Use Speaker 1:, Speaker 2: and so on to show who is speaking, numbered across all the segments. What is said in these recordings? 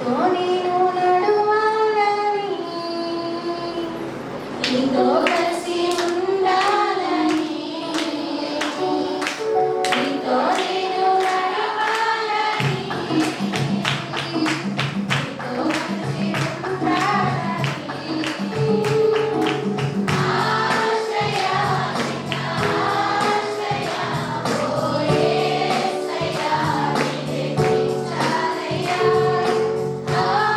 Speaker 1: నేను నడువాలని నీతో కలిసి ఉండాలని నీతో నేను నడవాలని నీతో కలిసి ఉండాలని ఆశ్రయా ఆశ్రయా ఓ యేసయ్యా నిన్నే చాలయ్యా ఆశ్రయా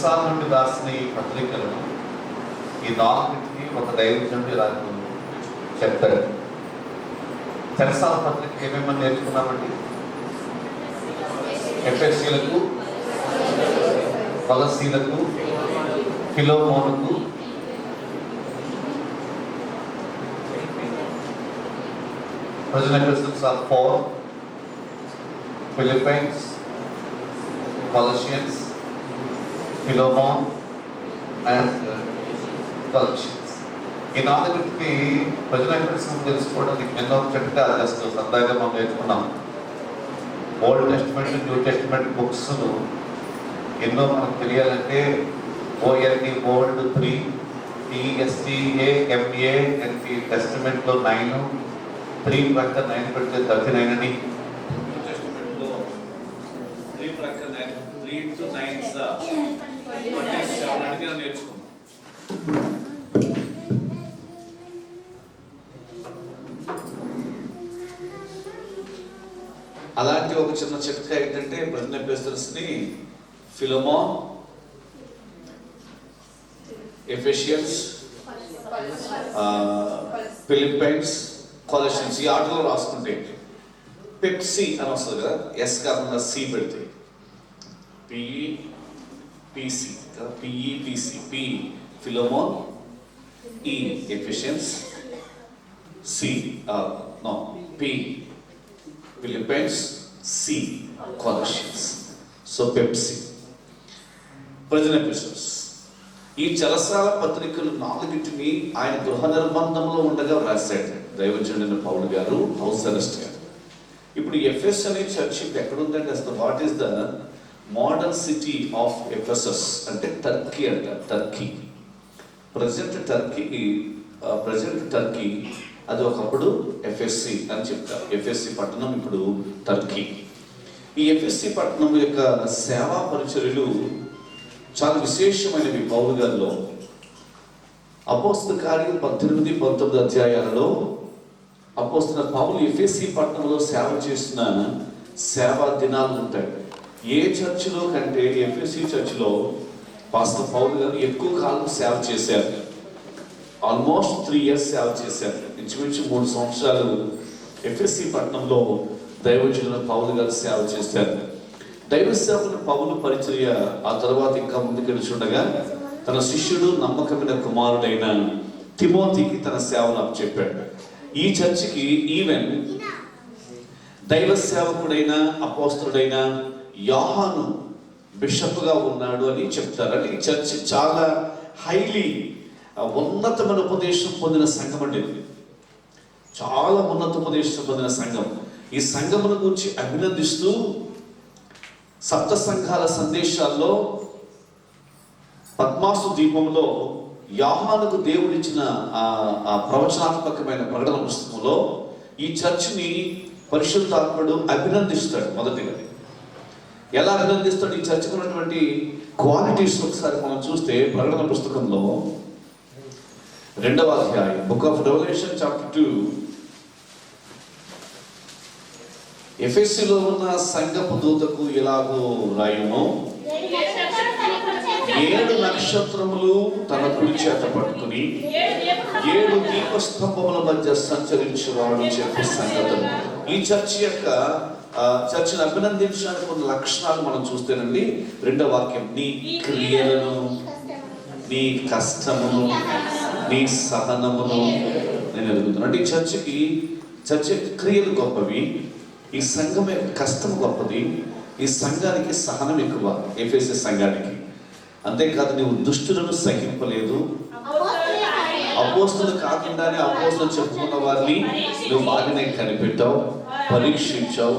Speaker 2: చెరసాల నుండి రాసిన ఈ పత్రికలను ఈ 4కి ఒక దైవజనుడు రాజు చెప్తాడు. చెరసాల పత్రిక ఏమేమని నేర్చుకున్నామండి? ఎఫెసీయులకు, కొలస్సీలకు, ఫిలోమోనుకు, Original Epistles are 4, Philippians, Colossians, Philemon and Colossians. ఈ 4కి Original Epistles తెలుసుకోవడానికి ఎన్నో చెప్తే జస్ట్ సరదాగా మనం నేర్చుకున్నాం. Old testament, new testament books ఎన్నో మనకు తెలియాలంటే ఓఎల్డి ఓల్డ్ 3, టీఎస్టీఏ ఎంఏ ఎన్పి టెస్టిమెంట్లో 9, 3 ప్రక్కన 9 పెడితే 39 అని. టెస్టిమెంట్లో 3 ప్రక్కన 9, 3 into 9 is 27 అని నేర్చుకున్నాం. అలాంటి ఒక చిన్న చిట్కా ఏంటంటే బ్రదర్ ఎపిస్టల్స్ని ఫిలోమోన్, ఎఫెసియన్స్, ఫిలిప్పైన్స్, కొలసియన్స్ ఈ ఆర్డర్లో రాసుకుంటే పెప్సీ అని వస్తుంది కదా, ఎస్ కాకుండా సి పెడితే పిఈపిసి కదా, PEPC, P Philemon, E Ephesians, C నో P Philippians, C Colossians. So Pepsi ప్రజల ఎపిసోడ్స్. ఈ చెరసాల పత్రికలు 4టిని ఆయన గృహ నిర్బంధంలో ఉండగా వ్రాసాడు దైవజనుడైన పౌలు గారు, హౌస్ అరెస్ట్ గారు. ఇప్పుడు ఎఫెస్ అనే చర్చ్ ఎక్కడ ఉందంటే అసలు what is the modern city of Ephesus అంటే టర్కీ అంట. టర్కీ ప్రజెంట్ టర్కీ అది ఒకప్పుడు ఎఫ్ఎస్సి అని చెప్తారు. ఎఫ్ఎస్సి పట్టణం ఇప్పుడు టర్కీ. ఈ ఎఫ్ఎస్సి పట్టణం యొక్క సేవా పరిచర్యలు చాలా విశేషమైనవి. పౌలు గారిలో అపోస్తల కార్యం 18, 19 అధ్యాయాలలో అపోస్తల పౌలు ఎఫెసీ పట్టణంలో సేవ చేసిన సేవా దినాలు ఉంటాయి. ఏ చర్చిలో కంటే ఎఫెసీ చర్చిలో పాస్టర్ పౌలు గారు ఎక్కువ కాలం సేవ చేశారు. ఆల్మోస్ట్ 3 years సేవ చేశారు. ఇంచుమించు 3 సంవత్సరాలు ఎఫెసీ పట్టణంలో దైవజనుల పౌలు గారు సేవ చేశారు. దైవ సేవకుని పౌలు పరిచర్య ఆ తర్వాత ఇంకా ముందుకెళ్ళుచుండగా తన శిష్యుడు నమ్మకమైన కుమారుడైన తిమోతికి తన సేవను అప్పచెప్పాడు. ఈ చర్చికి ఈవెన్ దైవ సేవకుడైన అపోస్తలుడైన యోహాను బిషప్గా ఉన్నాడు అని చెప్తారు. అంటే ఈ చర్చి చాలా హైలీ ఉన్నతమైన ఉపదేశం పొందిన సంఘం అండి. చాలా ఉన్నత ఉపదేశం పొందిన సంఘం. ఈ సంఘమును గురించి అభినందిస్తూ సప్త సంఘాల సందేశాల్లో పద్మాసు దీపంలో యోహానుకు దేవుడిచ్చిన ఆ ప్రవచనాత్మకమైన ప్రకటన పుస్తకంలో ఈ చర్చిని పరిశుద్ధాత్ముడు అభినందిస్తాడు. మొదటిగా ఎలా అభినందిస్తాడు? ఈ చర్చకు ఉన్నటువంటి క్వాలిటీస్ ఒకసారి మనం చూస్తే ప్రకటన పుస్తకంలో 2వ అధ్యాయం, బుక్ ఆఫ్ రెవల్యూషన్ చాప్టర్ 2, ఎఫెసీలో ఉన్న సంఘపు దూతకు ఇలాగూ రాయుము, 7 నక్షత్రములు తన కుడి చేత పట్టుకుని 7 దీపస్తంభముల మధ్య సంచరించేవాడు చెప్పే సంగతులు. ఈ చర్చిని అభినందించడానికి కొన్ని లక్షణాలు మనం చూస్తేనండి. 2వ వాక్యం, నీ క్రియలను, నీ కష్టమును, నీ సహనమును నేను ఎదుగుతున్నాను. అంటే ఈ చర్చి క్రియలు గొప్పవి, ఈ సంఘం యొక్క కష్టం గొప్పది, ఈ సంఘానికి సహనం ఎక్కువ. ఎఫెసీ సంఘానికి అంతేకాదు, నువ్వు దుష్టులను సహింపలేదు, అపోస్తలు కాకుండానే అపోస్తలు చెప్పుకున్న వారిని నువ్వు బాగానే కనిపెట్టావు, పరీక్షించావు,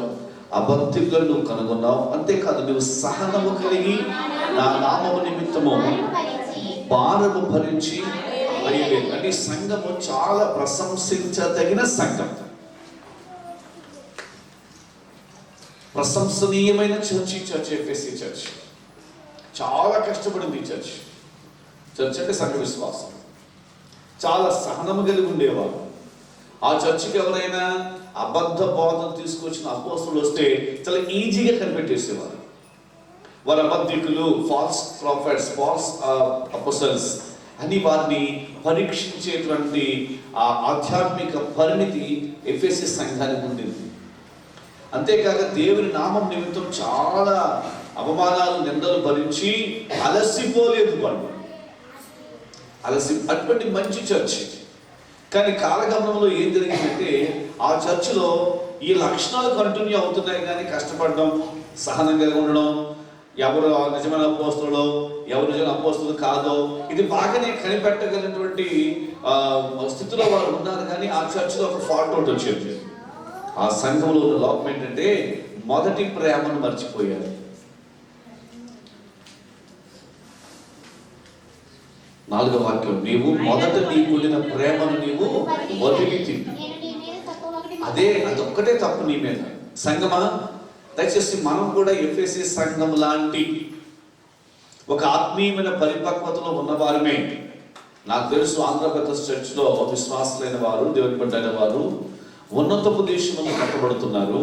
Speaker 2: అబద్ధికులను నువ్వు కనుగొన్నావు. అంతేకాదు, నువ్వు సహనము కలిగి నా నామము నిమిత్తము భారము భరించి అయ్యలేదు. అంటే ఈ సంఘము చాలా ప్రశంసించదగిన సంఘం, ప్రశంసనీయమైన చర్చి ఎఫెసీ చర్చ్. చాలా కష్టపడింది ఈ చర్చ్ అంటే సంఘ విశ్వాసం. చాలా సహనము కలిగి ఉండేవారు. ఆ చర్చికి ఎవరైనా అబద్ధ బోధన తీసుకొచ్చిన అపోస్తలులు వస్తే చాలా ఈజీగా కనిపెట్టేసేవారు. వారు అబద్ధికులు, ఫాల్స్ ప్రాఫిట్స్, ఫాల్స్ అపోస్టల్స్ అని వారిని పరీక్షించేటువంటి ఆ ఆధ్యాత్మిక పరిణితి ఎఫెసీ సంఘానికి ఉండింది. అంతేకాక దేవుని నామం నిమిత్తం చాలా అవమానాలు, నిందలు భరించి అలసిపోలేదు వాళ్ళు. అటువంటి మంచి చర్చ్. కానీ కాలగమనంలో ఏం జరిగిందంటే ఆ చర్చిలో ఈ లక్షణాలు కంటిన్యూ అవుతున్నాయి, కానీ కష్టపడడం, సహనం కలిగి ఉండడం, ఎవరు నిజమైన అపోస్తులో ఎవరు నిజమైన అపోస్తులు కాదో ఇది బాగానే కనిపెట్టగలిగినటువంటి స్థితిలో వాళ్ళు ఉన్నారు. కానీ ఆ చర్చిలో ఒక ఫాల్ట్ ఒకటి వచ్చింది. ఆ సంఘంలో ఉన్న లోపం ఏంటంటే మొదటి ప్రేమను మర్చిపోయారు. నాలుగో వాక్యం, నీవు మొదట నీకున్న ప్రేమను నీవు వదిలితి. అదొక్కటే తప్పు నీ మీద. సంఘమా, దయచేసి మనం కూడా ఎఫెసీ సంఘం లాంటి ఒక ఆత్మీయమైన పరిపక్వతలో ఉన్నవారమే. నాకు తెలుసు ఆంధ్రప్రదేశ్ చర్చ్లో విశ్వాసులైన వారు, దేవుని బిడ్డలైన వారు ఉన్నతపు దేశంలో కట్టబడుతున్నారు,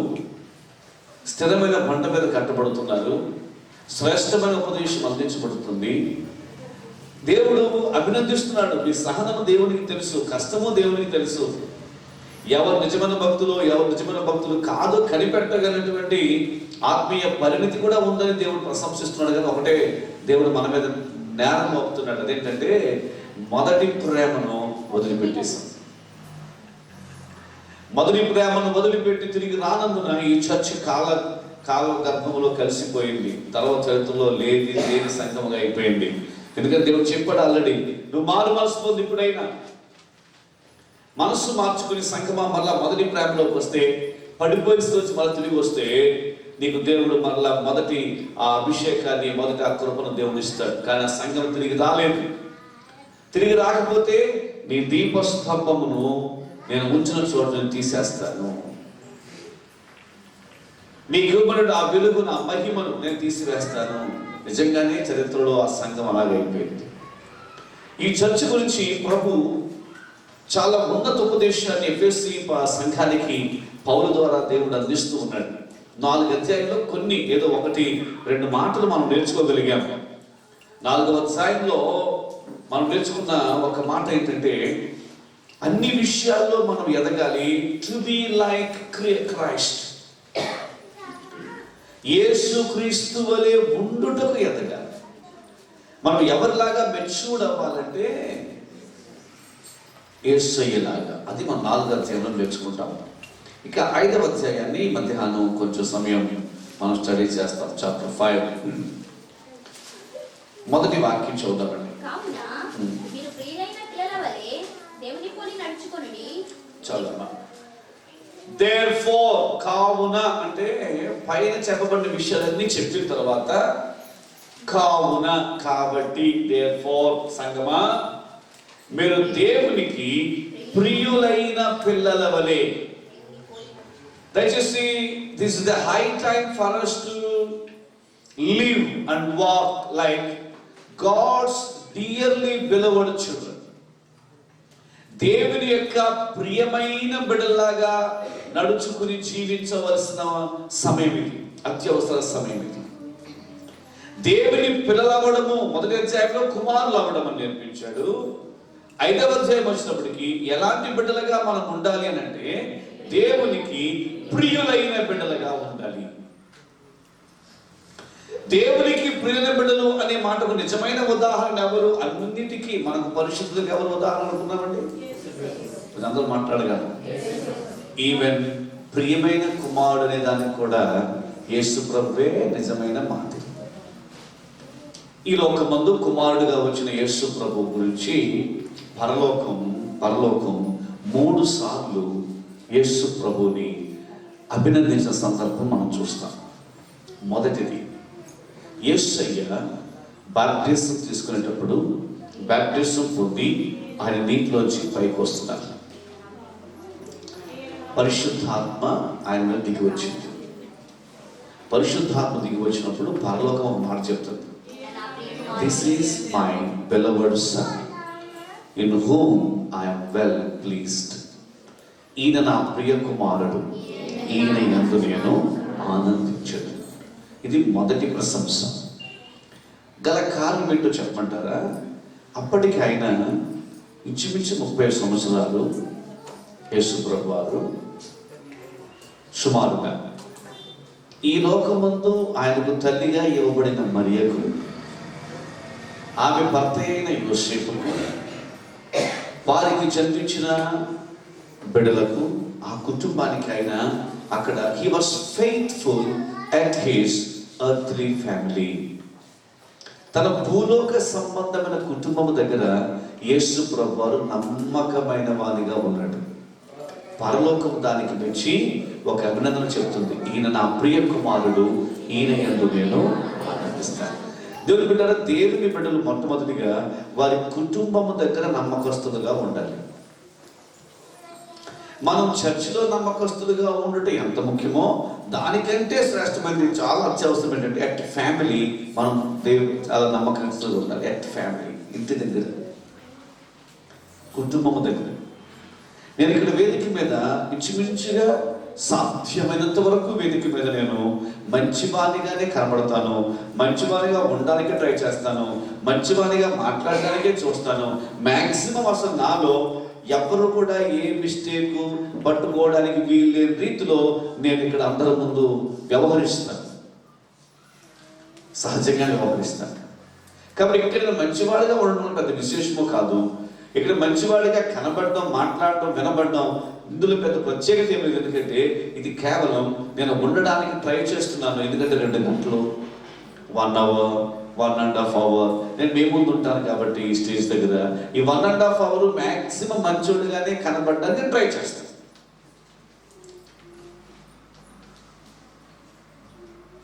Speaker 2: స్థిరమైన బండ మీద కట్టబడుతున్నారు, శ్రేష్టమైన ఉపదేశం అందించబడుతుంది. దేవుడు అభినందిస్తున్నాడు. మీ సహనము దేవునికి తెలుసు, కష్టము దేవునికి తెలుసు. ఎవరు నిజమైన భక్తులు, ఎవరు నిజమైన భక్తులు కాదో కనిపెట్టగలిగినటువంటి ఆత్మీయ పరిణితి కూడా ఉందని దేవుడు ప్రశంసిస్తున్నాడు. కానీ ఒకటే దేవుడు మన మీద నేరం మోపుతున్నాడు. అదేంటంటే మొదటి ప్రేమను వదిలిపెట్టేశాం. మొదటి ప్రేమను వదిలిపెట్టి తిరిగి రానందున ఈ చర్చ్ కాల గర్భంలో కలిసిపోయింది. తర్వాత చరిత్రలో లేని సంఘముగా అయిపోయింది. ఎందుకంటే దేవుడు చెప్పాడు ఆల్రెడీ, నువ్వు మారు మనసు పొంది ఇప్పుడైనా మనస్సు మార్చుకుని సంఘమా మరలా మొదటి ప్రేమలోకి వస్తే, పడిపోయిన స్థితి మళ్ళీ తిరిగి వస్తే నీకు దేవుడు మరలా మొదటి ఆ అభిషేకాన్ని, మొదటి ఆ కృపను దేవుడు ఇస్తాడు. కానీ ఆ సంఘం తిరిగి రాలేదు. తిరిగి రాకపోతే నీ దీపస్తంభమును నేను ఉంచిన చోట నేను తీసేస్తాను. నీకు ఇవ్వబడిన ఆ వెలుగు, నా మహిమను నేను తీసివేస్తాను. నిజంగానే చరిత్రలో ఆ సంఘం అలాగైపోయింది. ఈ చర్చ గురించి ప్రభు చాలా ఉన్నత ఉపదేశాన్ని ఎఫెసీ సంఘానికి పౌలు ద్వారా దేవుడు అందిస్తూ ఉన్నాడు. 4 అధ్యాయంలో కొన్ని ఏదో 1-2 మాటలు మనం నేర్చుకోగలిగాం. 4వ అధ్యాయంలో మనం నేర్చుకున్న ఒక మాట ఏంటంటే, అన్ని విషయాల్లో మనం ఎదగాలి. టు బి లైక్ క్రైస్ట్, యేసు క్రీస్తు వలె ఉండుటకు ఎదగాలి. మనం ఎవరిలాగా మెచ్యూర్డ్ అవ్వాలంటే యేసయ్యలాగా. అది మనం 4వ అధ్యాయంలో నేర్చుకుంటాం. ఇక 5వ అధ్యాయాన్ని మధ్యాహ్నం కొంచెం సమయం మనం స్టడీ చేస్తాం. చాప్టర్ 5 మొదటి వాక్యం చదువుతామండి. చదవమ్మా. Therefore, కావున అంటే పైన చెప్పబడిన విషయాలన్నీ చెప్పిన తర్వాత కావున, కాబట్టి, therefore సంగమా మీరు దేవునికి ప్రియులైన పిల్లల వలె. దయచేసి this is the high time for us to live and walk like God's dearly beloved children. దేవుని యొక్క ప్రియమైన బిడ్డలాగా నడుచుకుని జీవించవలసిన సమయం ఇది, అత్యవసర సమయం ఇది. దేవుని పిల్లలవ్వడము మొదటి అధ్యాయంలో కుమారులు అవ్వడం అని నేర్పించాడు. 5వ అధ్యాయం వచ్చినప్పటికీ ఎలాంటి బిడ్డలుగా మనం ఉండాలి అని అంటే దేవునికి ప్రియులైన బిడ్డలుగా ఉండాలి. దేవునికి ప్రియులైన బిడ్డలు అనే మాటకు నిజమైన ఉదాహరణ ఎవరు? అన్నిటికీ మనకు పరిశుద్ధులకు ఎవరు ఉదాహరణ అనుకున్నామండి? అందరూ మాట్లాడగలరు. ఈవెన్ ప్రియమైన కుమారుడు అనే దానికి కూడా యేసు ప్రభువే నిజమైన మాదిరి. ఈ లోకమందు కుమారుడుగా వచ్చిన యేసు ప్రభు గురించి పరలోకం 3 సార్లు యేసు ప్రభుని అభినందించిన సందర్భం మనం చూస్తాం. మొదటిది, యేసయ్య బాప్టిజం తీసుకునేటప్పుడు బాప్టిజం పొంది ఆయన నీటిలోంచి పైకి వస్తున్నారు. పరిశుద్ధాత్మ ఆయన మీద దిగి వచ్చింది. పరిశుద్ధాత్మ దిగి వచ్చినప్పుడు పరలోకం ఒక మాట చెప్తుంది, this is my beloved son in whom I am well pleased. ఈయన నా ప్రియ కుమారుడు, ఈయన యందు నేను ఆనందించను. ఇది మొదటి ప్రశంస. గల కారణం ఏంటో చెప్పమంటారా? అప్పటికి ఆయన ఇంచుమించు 30 సంవత్సరాలు యేసు ప్రభు వారు సుమారుగా ఈ లోకమందు ఆయనకు తల్లిగా ఇవ్వబడిన మరియకు, ఆమె భర్త అయిన యోసేపుకు, వారికి జన్మించిన బిడ్డలకు, ఆ కుటుంబానికి ఆయన అక్కడ he was faithful at his earthly family. తన భూలోక సంబంధమైన కుటుంబము దగ్గర యేసు ప్రభు వారు నమ్మకమైన వారిగా ఉన్నాడు. పరలోకం దానికి మెచ్చి ఒక అభినందన చెప్తుంది, ఈయన నా ప్రియ కుమారుడు, ఈయన యందు నేను ఆనందిస్తాను. దేవుని బిడ్డల, దేవుని బిడ్డలు మొట్టమొదటిగా వారి కుటుంబము దగ్గర నమ్మకస్తులుగా ఉండాలి. మనం చర్చిలో నమ్మకస్తులుగా ఉండటం ఎంత ముఖ్యమో దానికంటే శ్రేష్టమైనది, చాలా అత్యవసరం ఏంటంటే అట్ ఫ్యామిలీ మనం దేవుడు చాలా నమ్మకస్తులుగా ఉండాలి. అట్ ఫ్యామిలీ, ఇంటి దగ్గర, కుటుంబము దగ్గర. నేను ఇక్కడ వేదిక మీద ఇంచుమించుగా సాధ్యమైనంత వరకు వేదిక మీద నేను మంచివానిగానే కనబడతాను, మంచివానిగా ఉండడానికి ట్రై చేస్తాను, మంచివానిగా మాట్లాడడానికే చూస్తాను. మ్యాక్సిమం అసలు నాలో ఎవరు కూడా ఏ మిస్టేక్ పట్టుకోవడానికి వీలు లేని రీతిలో నేను ఇక్కడ అందరి ముందు వ్యవహరిస్తాను, సహజంగా వ్యవహరిస్తాను. కాబట్టి ఇక్కడ నేను మంచివాడిగా ఉండడం పెద్ద విశేషమో కాదు. ఇక్కడ మంచివాడిగా కనబడడం, మాట్లాడడం, వినబడడం ఇందులో పెద్ద ప్రత్యేకత ఏమి లేదు. ఎందుకంటే ఇది కేవలం నేను ఉండడానికి ట్రై చేస్తున్నాను. ఎందుకంటే 2 గంటలు, 1 అవర్, 1.5 అవర్ నేను మీ ముందు ఉంటాను కాబట్టి ఈ స్టేజ్ దగ్గర ఈ 1.5 అవర్ మ్యాక్సిమం మంచోడిగానే కనబడడానికి ట్రై చేస్తాను.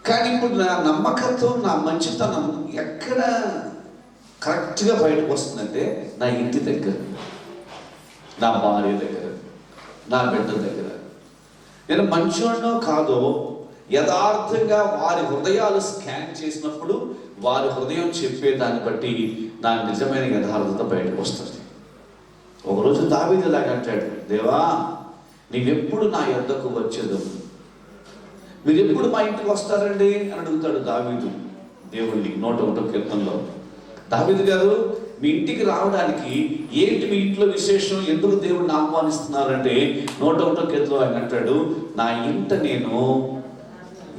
Speaker 2: కానీ ఇప్పుడు నా నమ్మకత్వం, నా మంచితనం ఎక్కడ కరెక్ట్గా బయటకు వస్తుందంటే నా ఇంటి దగ్గర, నా భార్య దగ్గర, నా బిడ్డ దగ్గర. నేను మంచోడనో కాదో యథార్థంగా వారి హృదయాలు స్కాన్ చేసినప్పుడు వారి హృదయం చెప్పే దాన్ని బట్టి నా నిజమైన యథార్థత బయటకు వస్తుంది. ఒకరోజు దావీదు ఇలాగ అంటాడు, దేవా నీవెప్పుడు నా యొద్దకు వచ్చేదు, మీరు ఎప్పుడు మా ఇంటికి వస్తారండి అని అడుగుతాడు దావీదు దేవుణ్ణి 101వ కీర్తనలో. దావీదు గారు, మీ ఇంటికి రావడానికి ఏంటి మీ ఇంట్లో విశేషం, ఎందుకు దేవుడిని ఆహ్వానిస్తున్నారంటే 101వ కీర్తనలో ఆయన అంటాడు, నా ఇంట నేను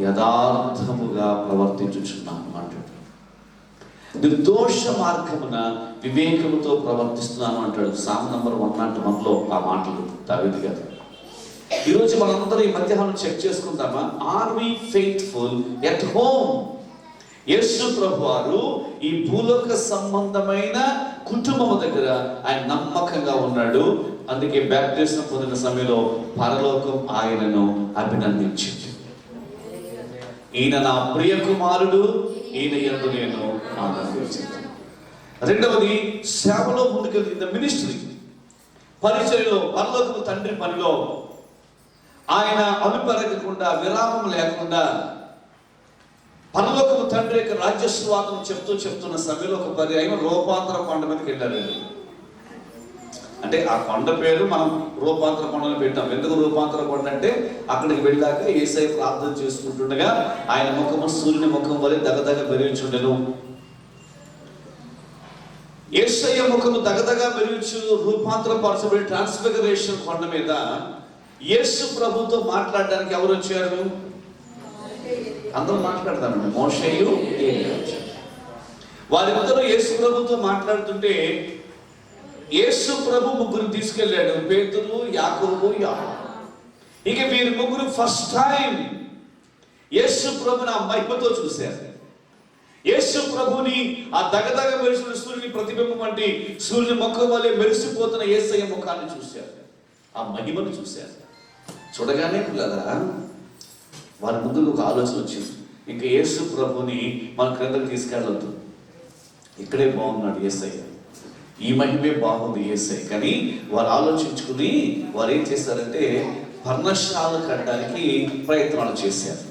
Speaker 2: యథార్థముగా ప్రవర్తించుచున్నాను అంటాడు. నిర్దోష మార్గమున వివేకముతో ప్రవర్తిస్తున్నాను అంటాడు. సామ్ నంబర్ 101లో ఆ మాటలు దావీదు గారు. ఈరోజు మనందరం ఈ మధ్యాహ్నం చెక్ చేసుకుందామా? Are we faithful at home? Yesu ప్రభు వారు ఈ భూలోక సంబంధమైన కుటుంబము దగ్గర ఆయన నమ్మకంగా ఉన్నాడు. అందుకే బాప్టిజం పొందిన సమయంలో పరలోకం ఆయనను అభినందించింది. ఈయన నా ప్రియ కుమారుడు, ఈయన యందు నేను ఆనందించాను. రెండవది, సేవలో ముందుకెళ్ళిన మినిస్ట్రీ, పరిచర్యలో, పరలోకపు తండ్రి పనిలో ఆయన అలుపెరగకుండా, విరామం లేకుండా పరలోకపు తండ్రి యొక్క రాజ్య సువార్తను చెప్తున్న సమయంలో ఒక పర్యాయం రూపాంతర కొండ మీదకి వెళ్ళారు. అంటే ఆ కొండ పేరు మనం రూపాంతర కొండని పెట్టాం. ఎందుకు రూపాంతర కొండ అంటే అక్కడికి వెళ్ళాక యేసయ్య ప్రార్థన చేసుకుంటుండగా ఆయన ముఖము సూర్యుని ముఖం వలె దగదగ మెరుగుచుండెను. యేసయ్య ముఖము దగదగ మెరుగుచు రూపాంతర పరచబడి ట్రాన్స్ఫిగరేషన్ కొండ మీద యేసు ప్రభుతో మాట్లాడడానికి ఎవరు వచ్చారు? అందరూ మాట్లాడతారు. మోషేయు, ఏలీయా వచ్చారు. వారిద్దరూ యేసు ప్రభుతో మాట్లాడుతుంటే యేసు ప్రభు ముగ్గురు తీసుకెళ్ళాడు, పేతురు, యాకోబు, యోహాను. ఇక వీరు ముగ్గురు ఫస్ట్ టైం యేసు ప్రభుని ఆ మహిమతో చూశారు. యేసు ప్రభుని ఆ దగదగ మెరిసిన సూర్యుని ప్రతిబింబం వంటి సూర్యుని ముఖం వలె మెరిసిపోతున్న యేసయ్య ముఖాన్ని చూశారు, ఆ మహిమను చూశారు. చూడగానే పిల్లరా వారి ముందు ఒక ఆలోచన వచ్చింది, ఇంకా యేసు ప్రభుని మన క్రిందకు తీసుకెళ్ళొద్దు, ఇక్కడే బాగున్నాడు యేసయ్య, ఈ మహిమే బాగుంది యేసయ్య. కానీ వారు ఆలోచించుకుని వారు ఏం చేశారంటే పర్ణశాల కట్టడానికి ప్రయత్నాలు చేశారు.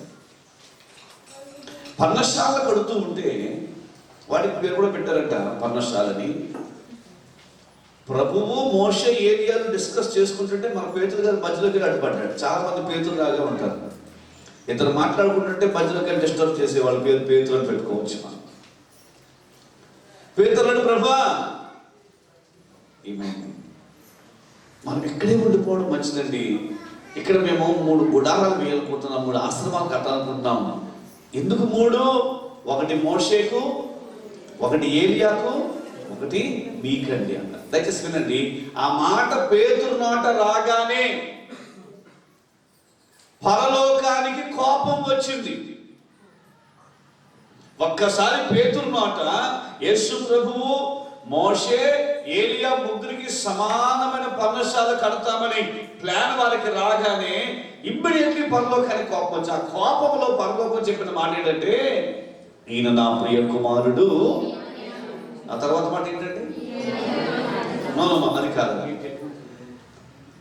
Speaker 2: పర్ణశాల కడుతూ ఉంటే వాటికి పేరు కూడా పెట్టారంట, పర్ణశాలని. ప్రభువు మోషే ఏలియాను డిస్కస్ చేసుకుంటుంటే మన పేతురు గారు మధ్యలోకి అడ్డుపడ్డాడు. చాలా మంది పేతురు లాగా ఉంటారు, ఇద్దరు మాట్లాడుకుంటుంటే మధ్యలోకి డిస్టర్బ్ చేసే వాళ్ళ పేరు పేతురు అని పెట్టుకోవచ్చు మనం. ప్రభా. మనం ఇక్కడే ఉండిపోవడం మంచిదండి. ఇక్కడ మేము 3 గుడారాలు వేయాలనుకుంటున్నాం, 3 ఆశ్రమాలు కట్టాలనుకుంటున్నాం. ఎందుకు 3? ఒకటి మోషేకు, ఒకటి ఏలియాకు, ఒకటి మీకండి అంట. దయచేసి వినండి, ఆ మాట పేతురు నోట రాగానే పరలోకానికి కోపం వచ్చింది. ఒక్కసారి పేతురు నోట యేసు ప్రభువు, మోషే, ఏలియా ముగ్గురికి సమానమైన పర్ణశాల కడతామని ప్లాన్ వారికి రాగానే ఇమ్మీడియట్లీ పరలోకానికి కోపం వచ్చి, ఆ కోపంలో పరలోకం చెప్పిన మాట ఏంటంటే, ఈయన నా ప్రియ కుమారుడు. ఆ తర్వాత మాట ఏంటంటే, అది కాదు.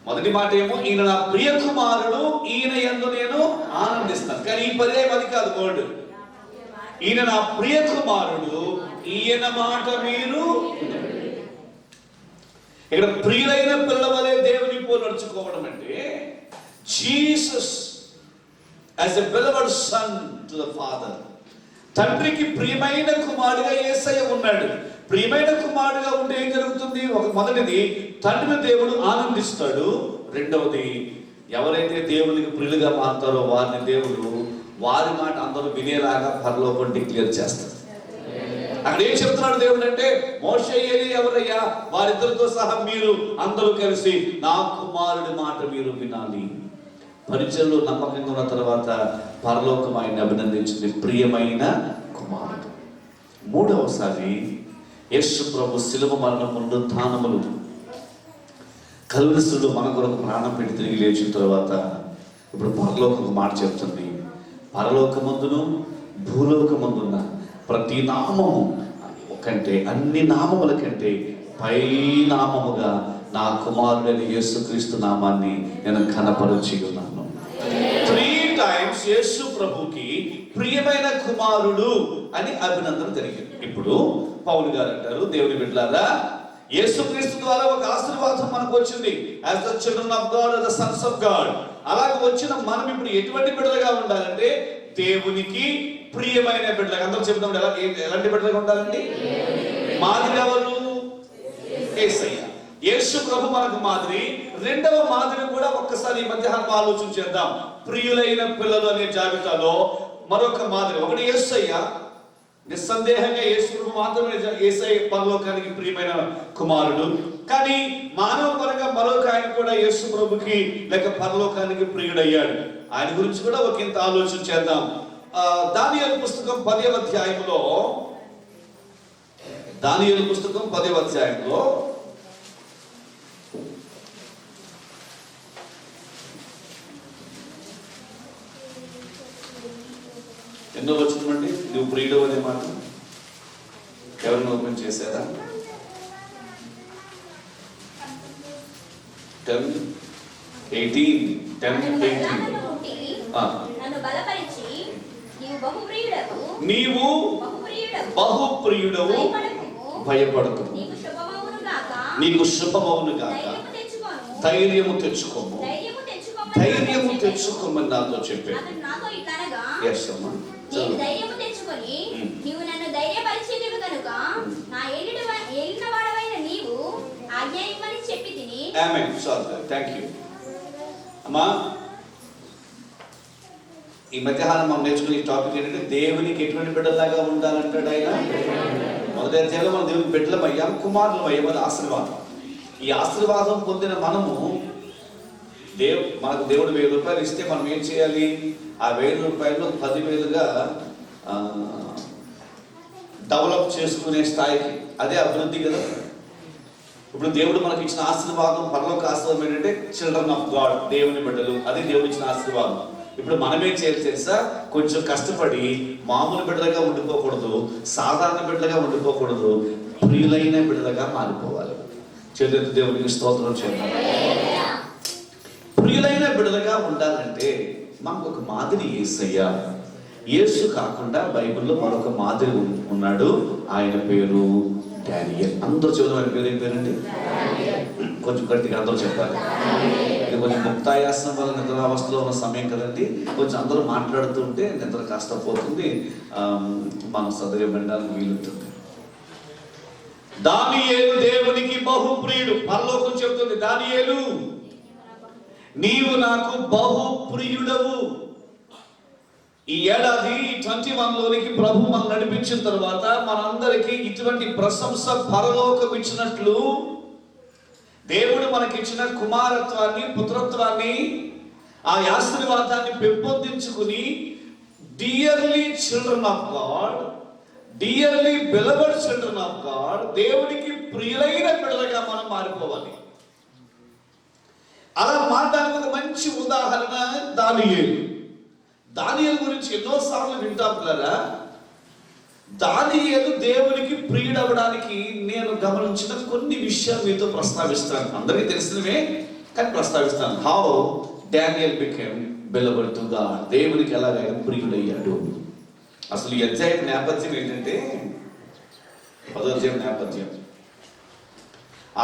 Speaker 2: మొదటి మాట ఏమో ఈయన నా ప్రియ కుమారుడు, ఈయన యందు నేను ఆనందిస్తాను. కానీ ఈ పర్యాయం అది కాదు. వర్డ్ ఈయన నా ప్రియ కుమారుడు, ఈయన మాట మీరు. ఇక్కడ ప్రియులైన పిల్లవలే దేవుని పోలు నడుచుకోవడం అంటే, Jesus as a beloved son to the father. తండ్రికి ప్రియమైన కుమారుడుగా యేసయ్య ఉన్నాడు. ప్రియమైన కుమారుడుగా ఉంటే ఏం జరుగుతుంది? మొదటిది, తండ్రిని దేవుడు ఆనందిస్తాడు. రెండవది, ఎవరైతే దేవునికి ప్రియులుగా మారుతారో వారిని దేవుడు వారి మాట అందరూ వినేలాగా పరలోకం డిక్లేర్ చేస్తారు. అక్కడ ఏం చెప్తున్నాడు దేవుడు అంటే, మోషే, ఏలియా ఎవరయ్యా? వారిద్దరితో సహా మీరు అందరూ కలిసి నా కుమారుడి మాట మీరు వినాలి. పరిచయంలో నమ్మకంగా ఉన్న తర్వాత పరలోకం ఆయన అభినందించింది, ప్రియమైన కుమారుడు. మూడవసారి యేసు ప్రభు శిలువ మరణం, పునరుత్థానములు, కల్వరిలో మన కొరకు ప్రాణం పెట్టి తిరిగి లేచిన తర్వాత ఇప్పుడు పరలోకం మాట చెప్తుంది, పరలోకమందును భూలోకమందున్న ప్రతి నామము కంటే, అన్ని నామముల కంటే పై నామముగా నా కుమారుడైన యేసుక్రీస్తు నామాన్ని నేను కనపరచి ఉన్నాను. 3 times యేసు ప్రభుకి ప్రియమైన కుమారుడు అని అభినందన జరిగింది. ఇప్పుడు పౌలు గారు అంటారు, దేవుని బిడ్డలారా, యేసుక్రీస్తు ద్వారా ఒక ఆశీర్వాదం మనకు వచ్చింది. As the children of God, the Sons of God. అలాగే వచ్చిన మనం ఇప్పుడు ఎటువంటి బిడ్డలుగా ఉండాలంటే, దేవునికి ప్రియమైన బిడ్డలుగా. అందరూ చెప్తాం, ఎలాంటి బిడ్డలుగా ఉండాలండి? మాదిరి ఎవరు? యేసయ్య. యేసు ప్రభు మనకు మాదిరి. రెండవ మాదిరి కూడా ఒక్కసారి ఈ మధ్యాహ్నం ఆలోచన చేద్దాం. ప్రియులైన పిల్లలు అనే జాబితాలో మరొక మాదిరి, ఒకటి యేసయ్య. నిస్సందేహంగా యేసు ప్రభు మాత్రమే యేసయ్య పరలోకానికి ప్రియమైన కుమారుడు. కానీ మానవ పరంగా మరొక ఆయన కూడా యేసు ప్రభుకి లేక పరలోకానికి ప్రియుడయ్యాడు. ఆయన గురించి కూడా ఒక ఇంత ఆలోచన చేద్దాం. దానియేలు పుస్తకం 10వ అధ్యాయంలో, దానియేలు పుస్తకం 10వ అధ్యాయంలో ఎన్నో వచ్చిందండి, నువ్వు ప్రియుడు అనే మాట ఎవరిని ఓపెన్ చేశారా? 10:18. నీవు బహుప్రియుడవు, భయపడకు, నీకు శుభమవును గాక, ధైర్యము తెచ్చుకోము, ధైర్యము తెచ్చుకోమని నాతో చెప్పాడు.
Speaker 1: ధైర్యము తెచ్చుకొని నీవు నన్ను ధైర్యపరిచేదివి కనుక నా ఏలిన వాడవైన నీవు ఆజ్ఞ ఇవ్వమని చెప్పి తిని.
Speaker 2: ఆమేన్. థాంక్యూ అమ్మా. ఈ మధ్యాహ్నం మనం నేర్చుకునే టాపిక్ ఏంటంటే, దేవునికి ఎటువంటి బిడ్డలాగా ఉండాలంటాడు ఆయన. మొదటి అధ్యాయంలో మనం దేవునికి బిడ్డలం అయ్యాం, కుమారులం అయ్యాం. అది ఆశీర్వాదం. ఈ ఆశీర్వాదం పొందిన మనము మనకు దేవుడు 1000 రూపాయలు ఇస్తే మనం ఏం చేయాలి? ఆ 1000 రూపాయలు 10,000గా డెవలప్ చేసుకునే స్థాయికి, అదే అభివృద్ధి కదా. ఇప్పుడు దేవుడు మనకి ఇచ్చిన ఆశీర్వాదం, పరలోక ఆశీర్వాదం ఏంటంటే చిల్డ్రన్ ఆఫ్ గాడ్, దేవుని బిడ్డలు. అది దేవుడు ఇచ్చిన ఆశీర్వాదం. ఇప్పుడు మనమేం చేయాలి తెలుసా? కొంచెం కష్టపడి మామూలు బిడ్డలుగా ఉండిపోకూడదు, సాధారణ బిడ్డలుగా ఉండిపోకూడదు, ప్రియులైన బిడ్డలుగా మారిపోవాలి. చేతులెత్తి దేవునికి స్తోత్రం చేద్దాం. ప్రియులైన బిడ్డలుగా ఉండాలంటే మనకు ఒక మాదిరి యేసయ్య. యేసు కాకుండా బైబిల్లో మరొక మాదిరి ఉన్నాడు. ఆయన పేరు డానియేల్. అందరూ చదువు. ఆయన పేరు ఏం పేరండి? కొంచెం గట్టిగా అందరూ చెప్పాలి. ఇది కొంచెం ముక్తాయాసనం వల్ల నిద్రావస్థలో ఉన్న సమయం కదండి. కొంచెం అందరూ మాట్లాడుతూ ఉంటే నిద్ర కాస్త పోతుంది, మనం సదగా వినడానికి వీలుంటుంది. దానియేలు దేవునికి బహుప్రియుడు. పరలోకం చెబుతుంది, దానియేలు నీవు నాకు బహుప్రియుడవు. ఈ ఏడాది 21లోనికి ప్రభు మనం నడిపించిన తర్వాత మనందరికీ ఇటువంటి ప్రశంస పరలోకం ఇచ్చినట్లు దేవుడు మనకిచ్చిన కుమారత్వాన్ని, పుత్రత్వాన్ని, ఆ ఆశీర్వాదాన్ని పెంపొందించుకుని dearly children of God, dearly beloved children of God, దేవునికి ప్రియులైన బిడ్డలుగా మనం మారిపోవాలి. అలా మారడానికి ఒక మంచి ఉదాహరణ దానియేలు. దానియేలు గురించి ఎన్నోసార్లు వింటాం కదా. దానియేలు దేవునికి ప్రియుడవడానికి నేను గమనించిన కొన్ని విషయాలు మీతో ప్రస్తావిస్తాను. అందరికీ తెలిసినవే కానీ ప్రస్తావిస్తాను. How Daniel became beloved to God, దేవునికి ఎలాగైనా ప్రియుడయ్యాడు. అసలు ఈ అధ్యాయం నేపథ్యం ఏంటంటే 10వ అధ్యాయం నేపథ్యం.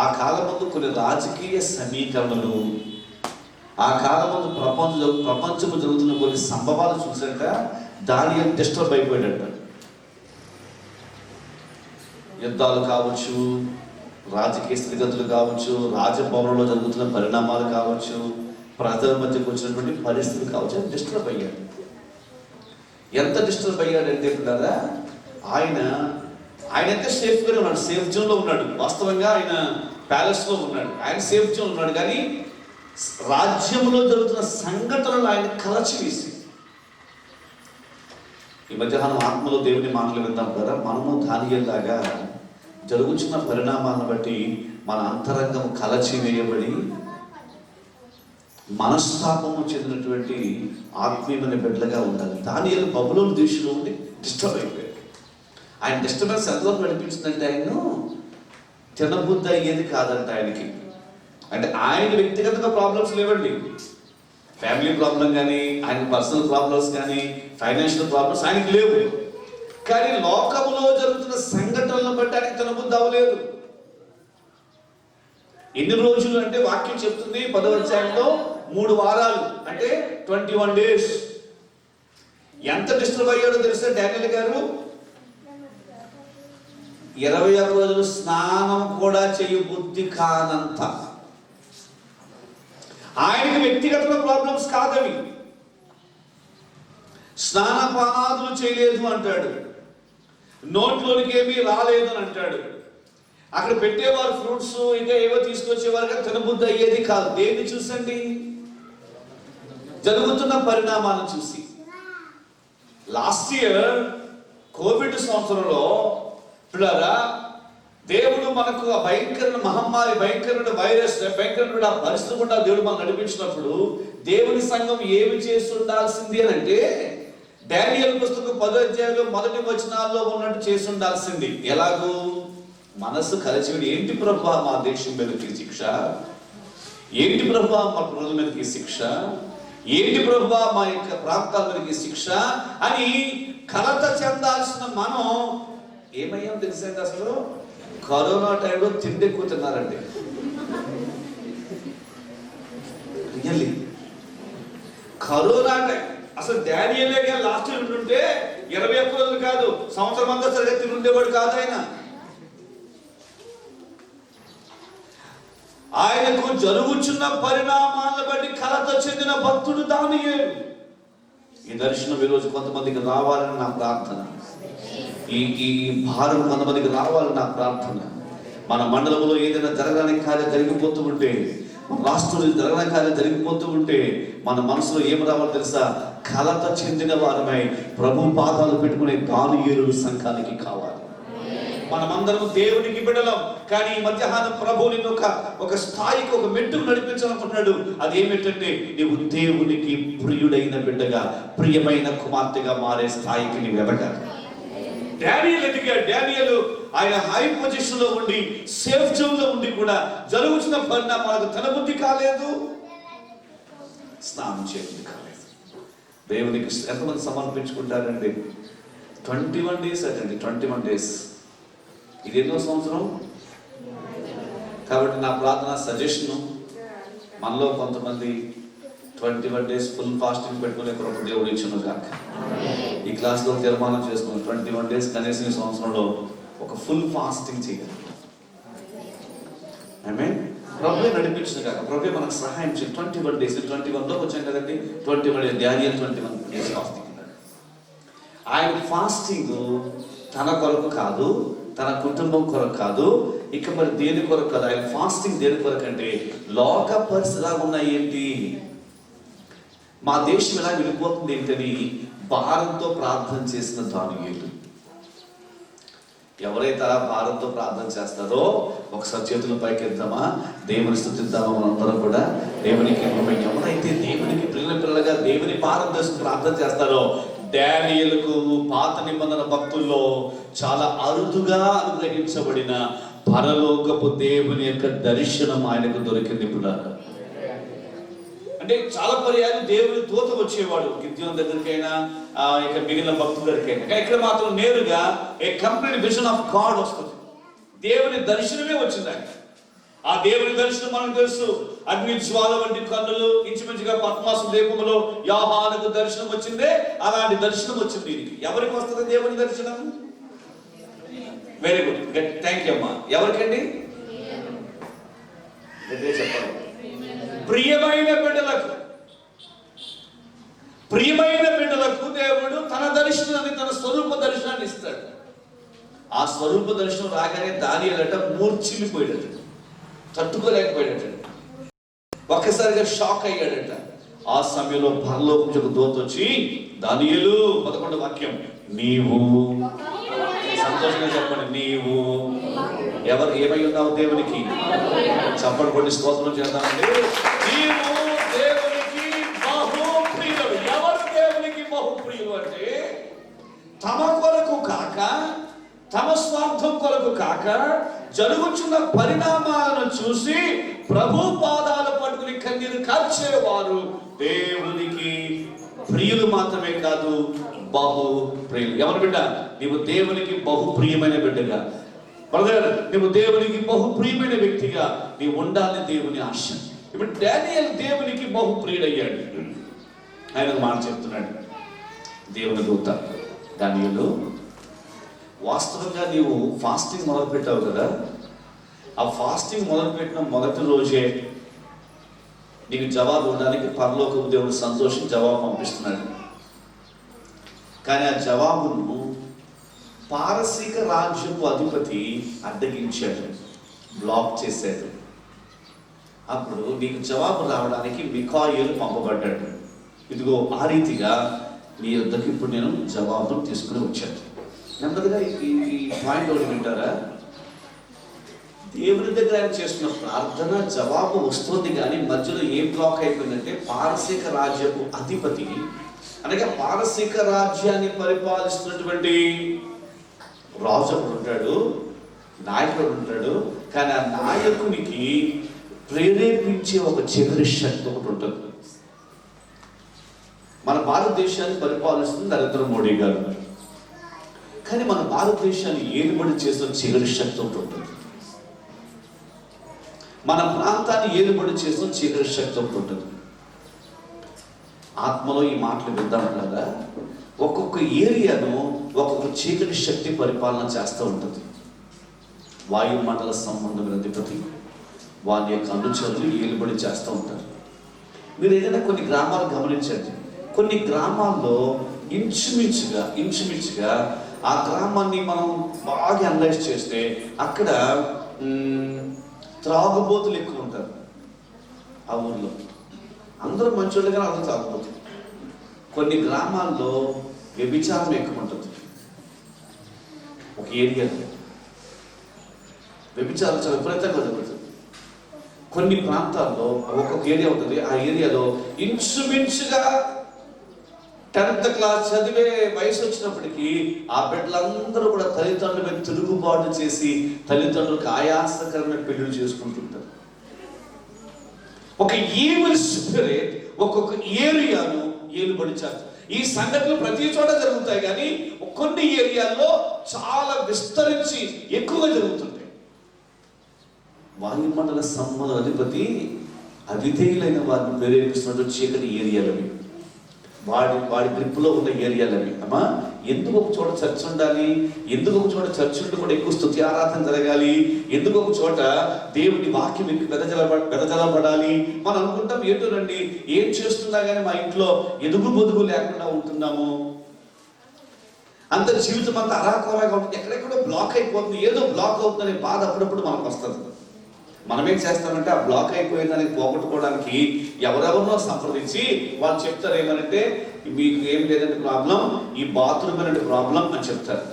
Speaker 2: ఆ కాలం ముందు కొన్ని రాజకీయ సమీకరణలు, ఆ కాలం ముందు ప్రపంచము జరుగుతున్న కొన్ని సంభవాలు చూసాక దానియేలు డిస్టర్బ్ అయిపోయాడట. యుద్ధాలు కావచ్చు, రాజకీయ స్థితిగతులు కావచ్చు, రాజభవనంలో జరుగుతున్న పరిణామాలు కావచ్చు, ప్రజల మధ్యకు వచ్చినటువంటి పరిస్థితులు కావచ్చు, డిస్టర్బ్ అయ్యాడు. ఎంత డిస్టర్బ్ అయ్యాడంటే పిల్లరా, ఆయన అయితే సేఫ్గానే ఉన్నాడు, సేఫ్ జోన్లో ఉన్నాడు. వాస్తవంగా ఆయన ప్యాలెస్లో ఉన్నాడు, ఆయన సేఫ్ జోన్ ఉన్నాడు. కానీ రాజ్యంలో జరుగుతున్న సంఘటనలు ఆయన కలచివేసి, ఈ మధ్యాహ్నం ఆత్మలో దేవుని మాటలు విందాం కదా. మనము దానియేలులాగా జరుగుతున్న పరిణామాలను బట్టి మన అంతరంగం కలచివేయబడి మనస్తాపము చెందినటువంటి ఆత్మీయమైన బిడ్డలుగా ఉండాలి. దానియేలు బబులోను దేశంలో ఉండి డిస్టర్బ్ అయిపోయాడు. ఆయన డిస్టర్బెన్స్ ఎంతవరకు నడిపించిందంటే ఆయన తినబుద్ధి అయ్యేది కాదంట ఆయనకి. అంటే ఆయన వ్యక్తిగతంగా ప్రాబ్లమ్స్ లేవండి, ఫ్యామిలీ ప్రాబ్లం కానీ, ఆయన పర్సనల్ ప్రాబ్లమ్స్ కానీ, ఫైనాన్షియల్ ప్రాబ్లమ్స్ ఆయనకి లేవు. కానీ లోకంలో జరుగుతున్న సంఘటనలను బట్టి ఆయనకి తినబుద్ధి అవ్వలేదు. ఎన్ని రోజులు అంటే వాక్యం చెప్తుంది 10వ అధ్యాయంలో 3 వారాలు, అంటే 21 days. ఎంత డిస్టర్బ్ అయ్యాడో తెలుసా డానియేల్ గారు? 21 రోజులు స్నానం కూడా చేయబుద్ధి కానంత. ఆయనకి వ్యక్తిగత ప్రాబ్లమ్స్ కాదవి. స్నానపానాదులు చేయలేదు అంటాడు, నోట్లోనికి ఏమీ రాలేదు అని అంటాడు. అక్కడ పెట్టేవారు ఫ్రూట్స్ ఇంకా ఏవో తీసుకొచ్చేవారు కానీ తినబుద్ధి అయ్యేది కాదు. దేన్ని చూసండి? జరుగుతున్న పరిణామాలను చూసి. లాస్ట్ ఇయర్ కోవిడ్ సంవత్సరంలో పిల్లరా, దేవుడు మనకు ఆ భయంకరమైన మహమ్మారి, భయంకరమైన వైరస్, భయంకరమైన పరిస్థితి కూడా దేవుడు మనం నడిపించినప్పుడు దేవుని సంఘం ఏమి చేసి ఉండాల్సింది అని అంటే, డానియేలు పుస్తకం 10వ అధ్యాయంలో మొదటి వచనాల్లో ఉన్నట్టు చేసి ఉండాల్సింది. ఎలాగూ మనసు కలిసివిడి. ఏంటి ప్రభువా మా దేశం మీదకి శిక్ష? ఏంటి ప్రభువా మా ప్రజల మీదకి శిక్ష? ఏంటి ప్రభువా మా యొక్క ప్రాంతాల మీదకి శిక్ష అని కలత చెందాల్సిన మనం ఏమయ్యాం తెలుసండి? అసలు కరోనా టైంలో తిండి ఎక్కువ తిన్నారండి. రియల్లీ కరోనా టైం అసలు డానియేలే గారు లాస్ట్ ఇయర్ ఉంటుంటే 21 రోజులు కాదు, సంవత్సరం అంతా సరిగ్గా తిని ఉండేవాడు కాదు ఆయన. ఆయనకు జరుగుచున్న పరిణామాలను బట్టి కలత చెందిన భక్తుడు దానియేలు. ఈ దర్శనం ఈరోజు కొంతమందికి రావాలని నా ప్రార్థన. ఈ భారం కొంతమందికి రావాలని నా ప్రార్థన. మన మండలంలో ఏదైనా జరగడానికి కార్యం జరిగిపోతూ ఉంటే, మన రాష్ట్రంలో జరగడానికి కార్యం జరిగిపోతూ ఉంటే మన మనసులో ఏం రావాలో తెలుసా? కలత చెందిన వారమై ప్రభు పాదాలు పెట్టుకునే దానియేలు సంఘానికి కావాలి. మనమందరం దేవునికి బిడ్డలం. కానీ ఈ మధ్యాహ్నం ప్రభు నిన్ను ఒక స్థాయికి, ఒక మెట్టుకు నడిపించాలనుకుంటున్నాడు. అదేమిటంటే నీవు దేవునికి ప్రియుడైన బిడ్డగా, ప్రియమైన కుమార్తెగా మారే స్థాయికి నీవు ఎదగాలి. డానియేలు ఎదిగాడు. డానియేలు ఆయన హై పొజిషన్ లో ఉండి, సేఫ్ జోన్ లో ఉండి కూడా జరుగుతున్న పరిణామాలకు తన బుద్ధి కాలేదు, స్నానం చేయబుద్ధి కాలేదు. దేవునికి ఎంతమంది సమర్పించుకుంటారండి? 21 days అటండి, 21 days. ఇది ఎన్నో సంవత్సరం? కాబట్టి నా ప్రార్థన సజెషను, మనలో కొంతమంది 21 days ఫుల్ ఫాస్టింగ్ పెట్టుకునే కృప దేవుడు ఇచ్చును కాక. ఈ క్లాస్లో తీర్మానం చేసుకుని 21 days కనీసం ఈ సంవత్సరంలో ఒక ఫుల్ ఫాస్టింగ్ చేయాలి. ఆమేన్. ప్రభువే నడిపించిన కాక, ప్రభువే మనకు సహాయం చేసి 21 days, 21లోకి వచ్చాం కదండి. 21 డానియల్ 21 days ఫాస్టింగ్. ఆయన ఫాస్టింగ్ తన కొరకు కాదు, తన కుటుంబం కొరకు కాదు, ఇక మరి దేని కొరకు కాదు. ఆయన ఫాస్టింగ్ దేని కొరకు అంటే, లోక పరిస్థితులు ఎలా ఉన్నాయి ఏంటి, మా దేశం ఎలా వెళ్ళిపోతుంది ఏంటని భారంతో ప్రార్థన చేసిన దానియేలు. ఎవరైతే అలా భారంతో ప్రార్థన చేస్తారో ఒకసారి చేతుల పైకి ఎద్దామా, దేవుని స్తుతిద్దామా. మనందరం కూడా దేవునికి ఎవరైతే దేవునికి పిల్లగా దేవుని భారం చేసి ప్రార్థన చేస్తారో, డానియేలుకు పాత నిబంధన భక్తుల్లో చాలా అరుదుగా అనుగ్రహించబడిన పరలోకపు దేవుని యొక్క దర్శనం ఆయనకు దొరికింది. ఇప్పుడు అంటే చాలా పర్యాలు దేవుని దూత వచ్చేవాడు గిద్యోను దగ్గరికైనా, ఇక మిగిలిన భక్తుల దగ్గరికైనా. కానీ ఇక్కడ మాత్రం నేరుగా ఏ కంప్లీట్ విజన్ ఆఫ్ గాడ్ వస్తుంది. దేవుని దర్శనమే వచ్చింది ఆయన. ఆ దేవుని దర్శనం మనకు తెలుసు, అగ్ని జ్వాల వంటి కన్నులు, ఇంచుమించుగా పద్మాసు దీపములో యోహానుకు దర్శనం వచ్చిందే, అలాంటి దర్శనం వచ్చింది దీనికి. ఎవరికి వస్తుంది దేవుని దర్శనం? వెరీ గుడ్, థ్యాంక్ యూ అమ్మా. ఎవరికండి? చెప్పాలి. ప్రియమైన బిడ్డలకు దేవుడు తన దర్శనాన్ని, తన స్వరూప దర్శనాన్ని ఇస్తాడు. ఆ స్వరూప దర్శనం రాగానే దానియేలట మూర్ఛిల్లిపోయాడట, తట్టుకోలేకపోయాడట, ఒక్కసారిగా షాక్ అయ్యాడట. ఆ సమయంలో పరలోకం నుంచి ఒక దూత వచ్చి, దానియేలు 11వ వాక్యం, నీవు సంతోషంగా చెప్పండి, నీవు ఎవరు ఏమై ఉన్నావు దేవునికి? చప్పటి కొట్టి స్తోత్రం చేద్దామండి. నీవు దేవునికి బహుప్రియుడు. ఎవరు దేవునికి బహుప్రియులు అంటే, తమ కొరకు కాక, తమ స్వార్థం కొరకు కాక, జరుగుతున్న పరిణామాలను చూసి ప్రభు పాదాలు పట్టుకుని కన్నీరు కార్చేవారు దేవునికి ప్రియులు మాత్రమే కాదు, బహు ప్రియులు. ఎవరు బిడ్డ? నీవు దేవునికి బహు ప్రియమైన బిడ్డగా, బ్రదర్, నీవు దేవునికి బహు ప్రియమైన వ్యక్తిగా నీవు ఉండాలని దేవుని ఆశ. ఇప్పుడు డానియేల్ దేవునికి బహు ప్రియుడయ్యాడు. ఆయన మాట చెప్తున్నాడు దేవుని దూత, దానియేలు వాస్తవంగా నీవు ఫాస్టింగ్ మొదలు పెట్టావు కదా, ఆ ఫాస్టింగ్ మొదలుపెట్టిన మొదటి రోజే నీకు జవాబు ఉండడానికి పరలోకపు దేవుడు సంతోషం జవాబు పంపిస్తున్నాడు. కానీ ఆ జవాబును పారసీక రాజ్యపు అధిపతి అడ్డగించాడు, బ్లాక్ చేశాడు. అప్పుడు నీకు జవాబు రావడానికి మిఖాయేలు పంపబడ్డాడు. ఇదిగో ఆ రీతిగా నీ యొద్దకు ఇప్పుడు నేను జవాబును తీసుకుని వచ్చాను. నెమ్మదిగా ఈ పాయింట్ ఒకటి వింటారా? దేవుని దగ్గర ఆయన చేస్తున్న ప్రార్థన జవాబు వస్తుంది, కానీ మధ్యలో ఏం బ్లాక్ అయిపోయిందంటే, పారసీక రాజ్యపు అధిపతి అనగా పారసీక రాజ్యాన్ని పరిపాలిస్తున్నటువంటి రాజు ఉంటాడు, నాయకుడు ఉంటాడు. కానీ ఆ నాయకునికి ప్రేరేపించే ఒక చివరి శక్తి ఒకటి ఉంటుంది. మన భారతదేశాన్ని పరిపాలిస్తుంది నరేంద్ర మోడీ గారు, కానీ మన భారతదేశాన్ని ఏలుబడి చేసిన చివరి శక్తి ఒకటి ఉంటుంది. మన ప్రాంతాన్ని ఏలుబడి చేసిన చీకటి శక్తి ఒకటి ఉంటుంది. ఆత్మలో ఈ మాటలు విద్దాం కదా, ఒక్కొక్క ఏరియాను ఒక్కొక్క చీకటి శక్తి పరిపాలన చేస్తూ ఉంటుంది. వాయుమండల సంబంధమైన అధిపతి, వాళ్ళ యొక్క అనుచరులు ఏలుబడి చేస్తూ ఉంటారు. మీరు ఏదైనా కొన్ని గ్రామాలు గమనించండి, కొన్ని గ్రామాల్లో ఇంచుమించుగా ఆ గ్రామాన్ని మనం బాగా అనలైజ్ చేస్తే అక్కడ త్రాగుబోతులు ఎక్కువ ఉంటారు. ఆ ఊర్లో అందరూ మంచోళ్ళుగా అందరూ త్రాగుబోతులు. కొన్ని గ్రామాల్లో వ్యభిచారం ఎక్కువ ఉంటుంది. ఒక ఏరియాలో వ్యభిచారం చాలా విపరీతంగా జరుగుతుంది. కొన్ని ప్రాంతాల్లో ఒక్కొక్క ఏరియా ఉంటుంది, ఆ ఏరియాలో ఇంచుమించుగా 10th క్లాస్ చదివే వయసు వచ్చినప్పటికీ ఆ బిడ్డలందరూ కూడా తల్లిదండ్రుల మీద తిరుగుబాటు చేసి తల్లిదండ్రులకు ఆయాసకరమైన పెళ్లిళ్ళు చేసుకుంటుంటారు. ఒక ఈవిల్ స్పిరిట్ ఒక్కొక్క ఏరియాను ఏలుబడి చేస్తారు. ఈ సంఘటనలు ప్రతి చోట జరుగుతాయి, కానీ కొన్ని ఏరియాల్లో చాలా విస్తరించి ఎక్కువగా జరుగుతుంటాయి. వాయుమండల సంబంధ అధిపతి అవిధేయులైన వారిని ప్రేరేపిస్తున్నట్టు చీకటి ఏరియాలవి. వాడి గ్రిప్లో ఉన్న ఏరియాలు అవి. అమ్మా, ఎందుకు ఒక చోట చర్చ్ ఉండాలి, ఎందుకు ఒక చోట చర్చ్ ఉంటే కూడా ఎక్కువ స్తుతి ఆరాధన జరగాలి, ఎందుకు ఒక చోట దేవుని వాక్యం వెదజలబడాలి. మనం అనుకుంటాం ఏంటోనండి, ఏం చేస్తున్నా కానీ మా ఇంట్లో ఎదుగు బొదుగు లేకుండా ఉంటున్నాము, అంత జీవితం అంతా అరాకొరాగా ఉంటుంది, ఎక్కడెక్కడో బ్లాక్ అయిపోతుంది, ఏదో బ్లాక్ అవుతుందనే బాధ అప్పుడప్పుడు మనకు వస్తుంది. మనం ఏం చేస్తామంటే ఆ బ్లాక్ అయిపోయిందని పోగొట్టుకోవడానికి ఎవరెవరినో సంప్రదించి వాళ్ళు చెప్తారు ఏమనంటే, మీకు ఏం లేదంటే ప్రాబ్లం, ఈ బాత్రూమ్ అనేది ప్రాబ్లం అని చెప్తారు.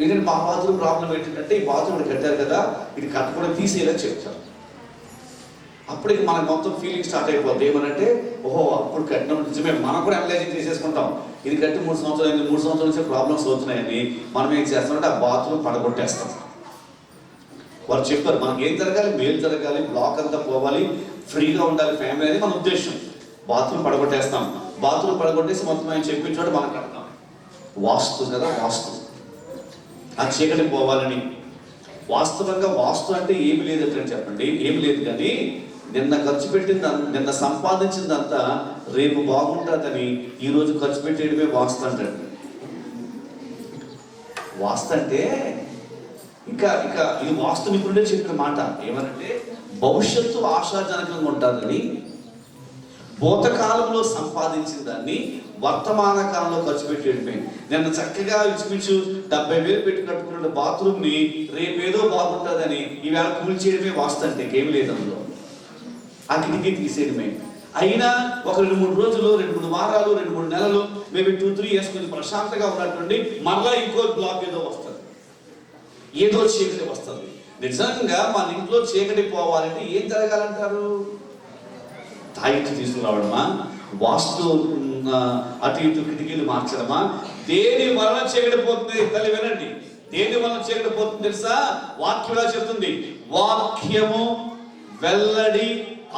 Speaker 2: ఏంటంటే మా బాత్రూమ్ ప్రాబ్లం ఏంటంటే, ఈ బాత్రూమ్ కట్టారు కదా, ఇది కట్టకుండా తీసేయాలని చెప్తారు. అప్పటికి మనకు మొత్తం ఫీలింగ్ స్టార్ట్ అయిపోద్ది. ఏమనంటే, ఓహో అప్పుడు కట్టిన నిజమే, మనం కూడా అనలైజింగ్ చేసేసుకుంటాం, ఇది కట్టి 3 సంవత్సరాలు అయింది, 3 సంవత్సరాల నుంచి ప్రాబ్లమ్స్ అవుతున్నాయని మనం ఏం చేస్తామంటే ఆ బాత్రూమ్ పడగొట్టేస్తాం. వారు చెప్పారు మనకి ఏం జరగాలి, మేలు జరగాలి, బ్లాక్ అంతా పోవాలి, ఫ్రీగా ఉండాలి ఫ్యామిలీ అనేది మన ఉద్దేశం. బాత్రూమ్ పడగొట్టేస్తాం, బాత్రూమ్ పడగొట్టేసి మొత్తం ఆయన చెప్పిన చోట మనం కడతాం. వాస్తు కదా, వాస్తు ఆ చీకటి పోవాలని. వాస్తవంగా వాస్తు అంటే ఏమి లేదంటే చెప్పండి, ఏమి లేదు. కానీ నిన్న ఖర్చు పెట్టింది, నిన్న సంపాదించిందంతా రేపు బాగుంటుందని ఈరోజు ఖర్చు పెట్టేయడమే వాస్తు అంటాడు. వాస్తు అంటే ఇంకా ఇది వాస్తు నిపుణుడే చెప్పిన మాట. ఏమనంటే, భవిష్యత్తు ఆశాజనకంగా ఉంటుందని, భూతకాలంలో సంపాదించిన దాన్ని వర్తమాన కాలంలో ఖర్చు పెట్టేయడమే. నిన్న చక్కగా ఇంచుమించు 70,000 పెట్టి కట్టుకున్న బాత్రూమ్ని రేపేదో బాగుంటుందని ఈవేళ కూల్చేయడమే వాస్తు అంటే. ఏమి లేదు అందులో, ఆ కిటికీ తీసేయడమే. అయినా ఒక 2-3 రోజులు, 2-3 వారాలు, 2-3 నెలలు, మేబీ 2-3 years కొంచెం ప్రశాంతంగా ఉన్నటువంటి మరలా ఇంకో బ్లాక్ ఏదో వస్తుంది, ఏదో చీకటి వస్తుంది. నిజంగా మన ఇంట్లో చీకటి పోవాలంటే ఏం జరగాలంటారు? తాయిట్టు తీసుకురావడమా, వాస్తు అటు ఇటు కిటికీలు మార్చడమా? దేని వలన చీకటి పోతుంది? తల్లి వినండి, దేని వలన చీకటి పోతుంది తెలుసా? వాక్యంలో చెప్తుంది, వాక్యము వెల్లడి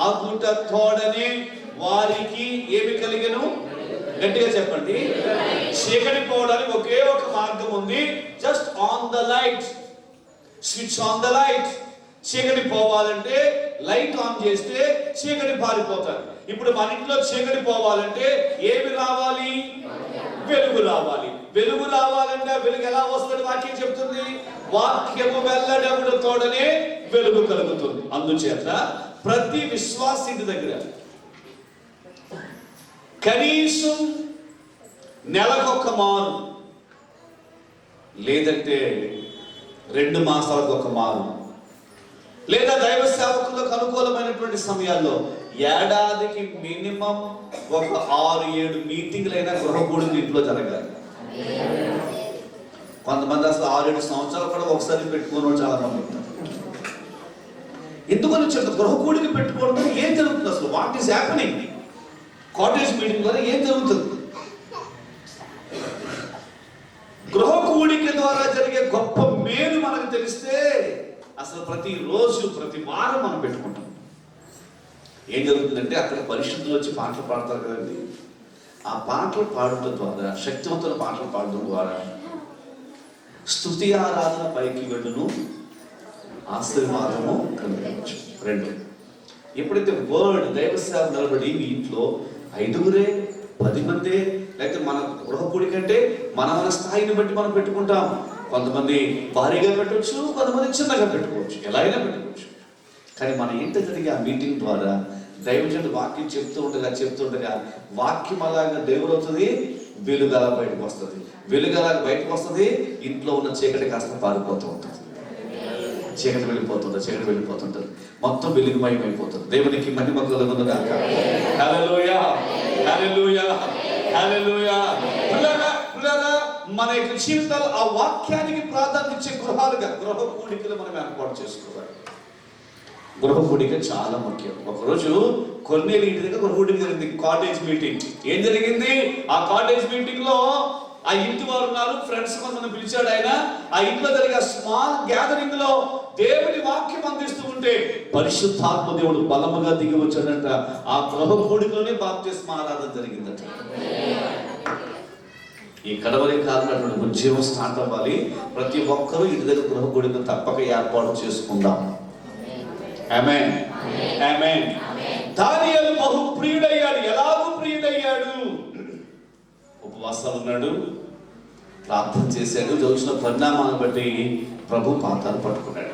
Speaker 2: ఆగుట తోడనే వారికి ఏమి కలిగెను? గట్టిగా చెప్పండి. చీకటి పోవడానికి ఒకే ఒక మార్గం ఉంది, just on the light, switch on the light. చీకటి పోవాలంటే లైట్ ఆన్ చేస్తే చీకటి పారిపోతారు. ఇప్పుడు మన ఇంట్లో చీకటి పోవాలంటే ఏమి రావాలి? వెలుగు రావాలి. వెలుగు రావాలంటే వెలుగు ఎలా వస్తుంది? వాక్యం చెప్తుంది, వాక్యము వెల్లడెవడు తోడనే వెలుగు కలుగుతుంది. అందుచేత ప్రతి విశ్వాసి ఇంటి దగ్గర కనీసం నెలకొక మారు, లేదంటే 2 మాసాలకు ఒక మారు, లేదా దైవ సేవకులకు అనుకూలమైనటువంటి సమయాల్లో ఏడాదికి మినిమం ఒక 6-7 మీటింగ్లైనా గృహకూడికి ఇంట్లో జరగాలి. కొంతమంది అసలు 6-7 సంవత్సరాలు కూడా ఒకసారి పెట్టుకున్న వాళ్ళు చాలా మంది ఉంటారు. ఎందుకని చెప్తారు? గృహకూడికి పెట్టుకోవడం ఏం జరుగుతుంది అసలు? What is happening? Cottage meeting ద్వారా ఏం జరుగుతుంది? గృహకూడిక ద్వారా జరిగే గొప్ప మేలు మనకు తెలిస్తే అసలు ప్రతిరోజు, ప్రతి వారం మనం పెట్టుకుంటాం. ఏం జరుగుతుందంటే, అక్కడ పరిశుద్ధులు వచ్చి పాటలు పాడతారు కదండి. ఆ పాటలు పాడటం ద్వారా, శక్తివంతుల పాటలు పాడటం ద్వారా స్తుతి ఆరాధన పైకి వెళ్ళును, ఆశీర్వాదము కలగవచ్చు. 2, ఎప్పుడైతే వర్డ్ దైవ సేవ నిలబడి మీ ఇంట్లో 5గురే 10 మందే, లేకపోతే మన గృహకూడి కంటే మన స్థాయిని బట్టి మనం పెట్టుకుంటాం. కొంతమంది భారీగా పెట్టవచ్చు, కొంతమంది చిన్నగా పెట్టుకోవచ్చు, ఎలా అయినా పెట్టుకోవచ్చు. కానీ మన ఇంట జరిగే ఆ మీటింగ్ ద్వారా దైవజనుడు వాక్యం చెప్తుండగా వాక్యం అలాగా దేవుడు అవుతుంది, వెలుగలా బయటకు వస్తుంది. వెలుగలా బయటకు వస్తుంది, ఇంట్లో ఉన్న చీకటి కాస్త పారిపోతూ ఉంటుంది. చీకటి వెళ్ళిపోతుంటుంది, మొత్తం వెలుగుమయం అయిపోతుంది. దేవునికి మహిమ కలుగును గాక. హల్లెలూయా, హల్లెలూయా, హల్లెలూయా. మన యొక్క జీవితాలు ఆ వాక్యానికి ప్రాధాన్యత ఇచ్చే గృహాలుగా, గృహ కూడికలు మనం ఏర్పాటు చేసుకోవాలి. గృహ కూడిక చాలా ముఖ్యం. ఒకరోజు కొన్నేళ్ళు ఇంటి దగ్గర గృహ కూడిక జరిగింది, కాటేజ్ మీటింగ్. ఏం జరిగింది? ఆ కాటేజ్ మీటింగ్ లో ఆ ఇంటి వారు ఉన్నారు, ఫ్రెండ్స్ కొంతమంది పిలిచాడు ఆయన. ఆ ఇంట్లో జరిగే స్మాల్ గ్యాదరింగ్ లో దేవుని వాక్యం అందిస్తూ ఉంటే పరిశుద్ధాత్మ దేవుడు బలముగా దిగి వచ్చాడంట. ఆ గృహ కూడికలోనే బాప్తిస్మ ఆరాధన జరిగిందట. ఈ కడవరి కాలంలో ఉద్యోగం స్టార్ట్ అవ్వాలి. ప్రతి ఒక్కరూ ఇంటి దగ్గర గృహ కూడిక తప్పక ఏర్పాటు చేసుకుందాం. ఆమేన్, ఆమేన్. దానియేలు బహు ప్రియుడయ్యాడు. ఎలాగూ ప్రియుడయ్యాడు ఉపవాసాలు ఉన్నాడు, ప్రార్థన చేశాడు. వచ్చిన పరిణామాలను బట్టి ప్రభు పాతాలు పట్టుకున్నాడు.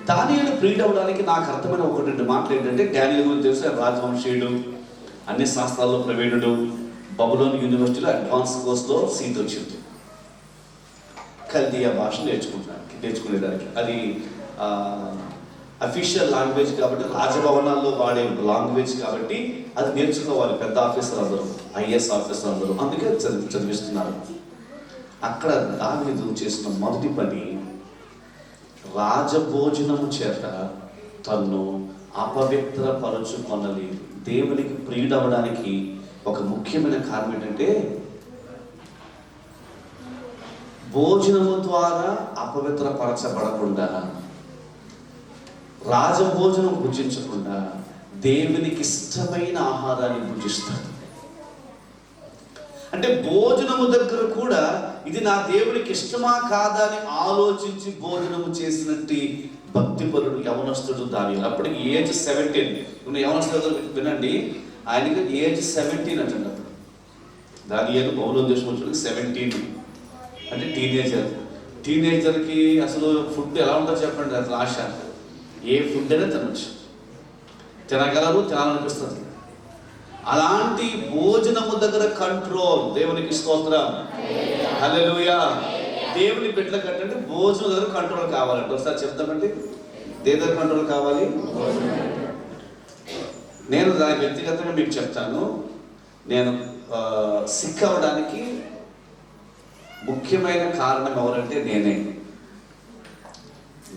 Speaker 2: దానియేలు ప్రీడ్ అవ్వడానికి నాకు అర్థమైన ఒకటి రెండు మాటలు ఏంటంటే, డానియేలు గురించి తెలుసు, రాజవంశీయుడు, అన్ని శాస్త్రాల్లో ప్రవీణుడు, బబులోన్ యూనివర్సిటీలో అడ్వాన్స్ కోర్స్లో సీట్ వచ్చింది. కల్దీయ భాష నేర్చుకునేదానికి అది అఫీషియల్ లాంగ్వేజ్ కాబట్టి, రాజభవనాల్లో వాడే లాంగ్వేజ్ కాబట్టి అది నేర్చుకోవాలి పెద్ద ఆఫీసర్ అందరూ, ఐఏఎస్ ఆఫీసర్ అందరూ. అందుకే చదివిస్తున్నారు. అక్కడ దావీదు చేసిన మొదటి పని, రాజభోజనము చేత తన్ను అపవిత్రపరచుకొనలేదు. దేవునికి ప్రియుడవడానికి ఒక ముఖ్యమైన కారణం ఏంటంటే, భోజనము ద్వారా అపవిత్రపరచబడకుండా, రాజభోజనం భుజించకుండా దేవునికి ఇష్టమైన ఆహారాన్ని భుజిస్తాడు. అంటే భోజనము దగ్గర కూడా ఇది నా దేవునికి ఇష్టమా కాదా అని ఆలోచించి భోజనము చేసినట్టు భక్తిపరుడు యవనస్తుడు దానియేలు. అప్పటికి ఏజ్ 17. యవనస్తుడు వినండి, ఆయనకి ఏజ్ 17 అంటున్నారు. దానియేలు బబులోను దేశం వచ్చి 17 అంటే టీనేజర్కి అసలు ఫుడ్ ఎలా ఉంటుందో చెప్పండి. అసలు ఆశ, ఏ ఫుడ్ అయినా తినచ్చు, తినగలరు, తినాలనిపిస్తుంది. అలాంటి భోజనము దగ్గర కంట్రోల్. దేవునికి స్తోత్రం, హల్లెలూయా. దేవుని బిడ్డల కంటే భోజనం దగ్గర కంట్రోల్ కావాలంటే, ఒకసారి చెప్తామండి, దేని దగ్గర కంట్రోల్ కావాలి? నేను దాని వ్యక్తిగతంగా మీకు చెప్తాను. నేను సిక్ అవ్వడానికి ముఖ్యమైన కారణం ఎవరంటే నేనే.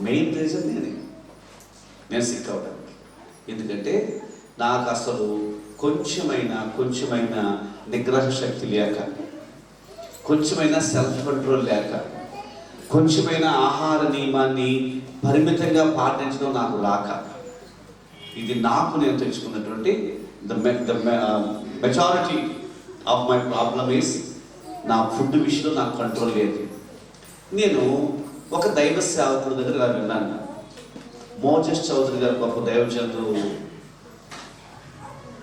Speaker 2: మెయిన్ రీజన్ నేను సిక్ అవ్వడానికి. ఎందుకంటే నాకు అసలు కొంచెమైనా నిగ్రహ శక్తి లేక, కొంచెమైనా సెల్ఫ్ కంట్రోల్ లేక, కొంచెమైనా ఆహార నియమాన్ని పరిమితంగా పాటించడం నాకు రాక, ఇది నాకు నేను తెచ్చుకున్నటువంటి majority of my problem is నా ఫుడ్ విషయంలో నాకు కంట్రోల్ లేదు. నేను ఒక దైవ సేవకుడి దగ్గర ఇలా విన్నాను. మోజెస్ చౌదరి గారు గొప్ప దైవజనులు,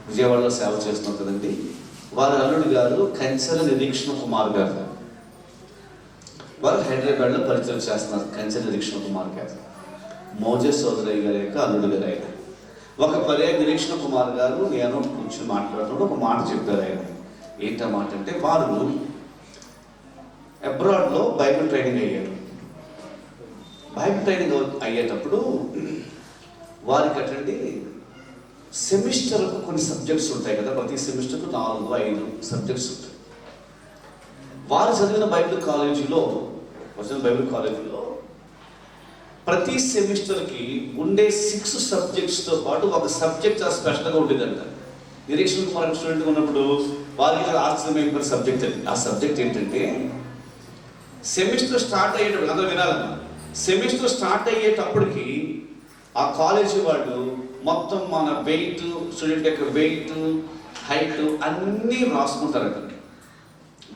Speaker 2: విజయవాడలో సేవ చేస్తున్నాం కదండి. వారి అల్లుడు గారు కంచెల నిరీక్షణ కుమార్ గారు. వారు హైదరాబాద్లో పరిచయం చేస్తున్నారు. కంచెల నిరీక్షణ కుమార్ గారు మోజెస్ చౌదరి గారి యొక్క అల్లుడు గారు. ఆయన ఒక పర్యాయ నిరీక్షణ కుమార్ గారు నేను కూర్చొని మాట్లాడుతున్నప్పుడు ఒక మాట చెప్పారు. ఆయన ఏంటా మాట అంటే, వారు అబ్రాడ్లో బైబిల్ ట్రైనింగ్ అయ్యారు. బైబిల్ ట్రైనింగ్ అయ్యేటప్పుడు వారికి అటండి సెమిస్టర్కు కొన్ని సబ్జెక్ట్స్ ఉంటాయి కదా, ప్రతి సెమిస్టర్కు 4-5 సబ్జెక్ట్స్ ఉంటాయి. వారు చదివిన బైబిల్ కాలేజీలో ప్రతి సెమిస్టర్కి ఉండే 6 సబ్జెక్ట్స్తో పాటు ఒక సబ్జెక్ట్ చాలా స్పెషల్గా ఉండేదంట. నిరీక్షణ కుమార్ స్టూడెంట్ ఉన్నప్పుడు వారికి ఆశ్చర్యమైన సబ్జెక్ట్ అది. ఆ సబ్జెక్ట్ ఏంటంటే, సెమిస్టర్ స్టార్ట్ అయ్యేటప్పుడు, అందరూ వినాలన్నా, సెమిస్టర్ స్టార్ట్ అయ్యేటప్పటికి ఆ కాలేజీ వాళ్ళు మొత్తం మన వెయిట్, స్టూడెంట్ యొక్క వెయిట్, హైట్ అన్నీ రాసుకుంటారట.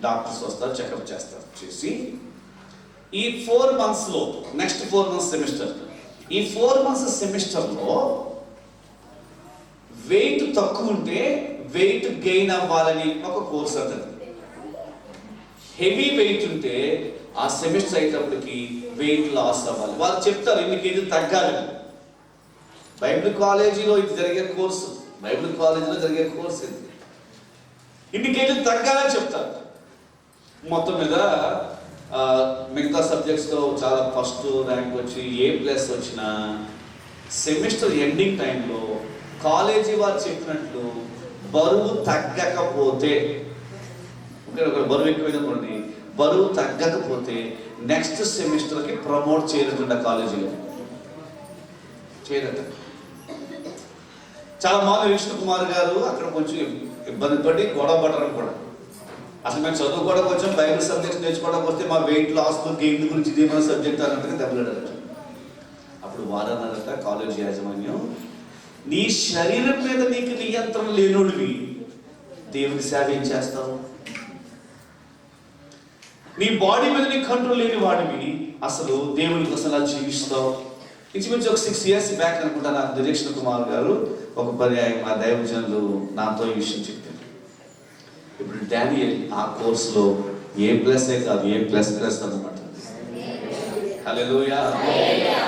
Speaker 2: డాక్టర్స్ వస్తారు, చెకప్ చేస్తారు. చేసి ఈ 4 monthsలో, నెక్స్ట్ 4 months సెమిస్టర్, ఈ 4 months సెమిస్టర్లో వెయిట్ తక్కువ ఉంటే వెయిట్ గెయిన్ అవ్వాలని ఒక కోర్స్ అంటది. హెవీ వెయిట్ ఉంటే ఆ సెమిస్టర్ అయ్యేటప్పటికి వెయిట్ లాస్ అవ్వాలి. వాళ్ళు చెప్తారు ఇన్ని కేజీలు తగ్గాలి. బైబిల్ కాలేజీలో ఇది జరిగే కోర్సు, బైబిల్ కాలేజీలో జరిగే కోర్సు ఇది. ఇన్ని కేజీలు తగ్గాలని చెప్తారు. మొత్తం మీద మిగతా సబ్జెక్ట్స్తో చాలా ఫస్ట్ ర్యాంక్ వచ్చి A+ వచ్చిన సెమిస్టర్ ఎండింగ్ టైంలో కాలేజీ వారు చెప్పినట్లు బరువు తగ్గకపోతే, బరువు ఎక్కువైనటువంటి బరువు తగ్గకపోతే నెక్స్ట్ సెమిస్టర్కి ప్రమోట్ చేయలేదంట కాలేజీలో. చేయలేట. చాలా మంది నిరీక్షణ కుమార్ గారు అక్కడ కొంచెం ఇబ్బంది పడి గొడవ పడడం కూడా. అసలు మేము చదువుకోవడానికి వచ్చాం, బైబిల్ సబ్జెక్ట్స్ నేర్చుకోవడానికి వస్తే మా వెయిట్ లాస్ గెయిన్ గురించి ఇదేమైనా సబ్జెక్ట్ అన్నట్టుగా దెబ్బలాడారట. అప్పుడు వారు అన్నారట కాలేజ్ యాజమాన్యం, నీ శరీరం మీద నీకు నియంత్రణ లేనోడివి దేవుని సేవ ఏం చేస్తావు? నీ బాడీ మీద నీ కంట్రోల్ లేని వాడివి అసలు దేవుని కోసం అలా జీవిస్తావు. ఇంచుమించు ఒక 6 years బ్యాక్ అనుకుంటా, నాకు నిరీక్షణ కుమార్ గారు ఒక పర్యాయం మా దైవజనులు నాతో ఈ విషయం చెప్పారు. ఇప్పుడు డానియల్ ఆ కోర్సులో A+ఏ కాదు, A++ అన్నమాట. హల్లెలూయా,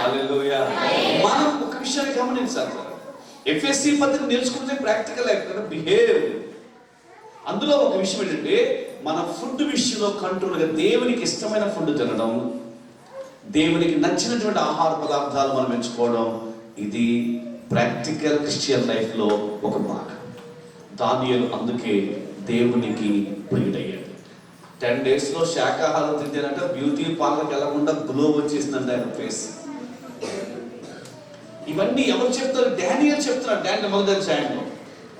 Speaker 2: హల్లెలూయా. మనం ఒక విషయాన్ని గమనించాలి సార్. ఎఫ్ఎస్సి పద్ధతి నేర్చుకుంటే ప్రాక్టికల్ అయిపోయిన బిహేవ్. అందులో ఒక విషయం ఏంటంటే మన ఫుడ్ విషయంలో కంట్రోల్గా దేవునికి ఇష్టమైన ఫుడ్ తినడం, దేవునికి నచ్చినటువంటి ఆహార పదార్థాలు మనం ఎంచుకోవడం, ఇది ప్రాక్టికల్ క్రిస్టియన్ లైఫ్లో ఒక భాగం. దానియేలు అందుకే దేవునికి ప్రియుడయ్యాడు. 10 daysలో శాకాహారం తింటేనంట బ్యూటీ పార్లర్కి వెళ్లకుండా గ్లో వచ్చేసిందంట ఆయన ఫేస్. ఇవన్నీ ఎవరు చెప్తారు? డానియేల్ చెప్తున్నారు. డానియేల్ మొదటి అధ్యాయంలో.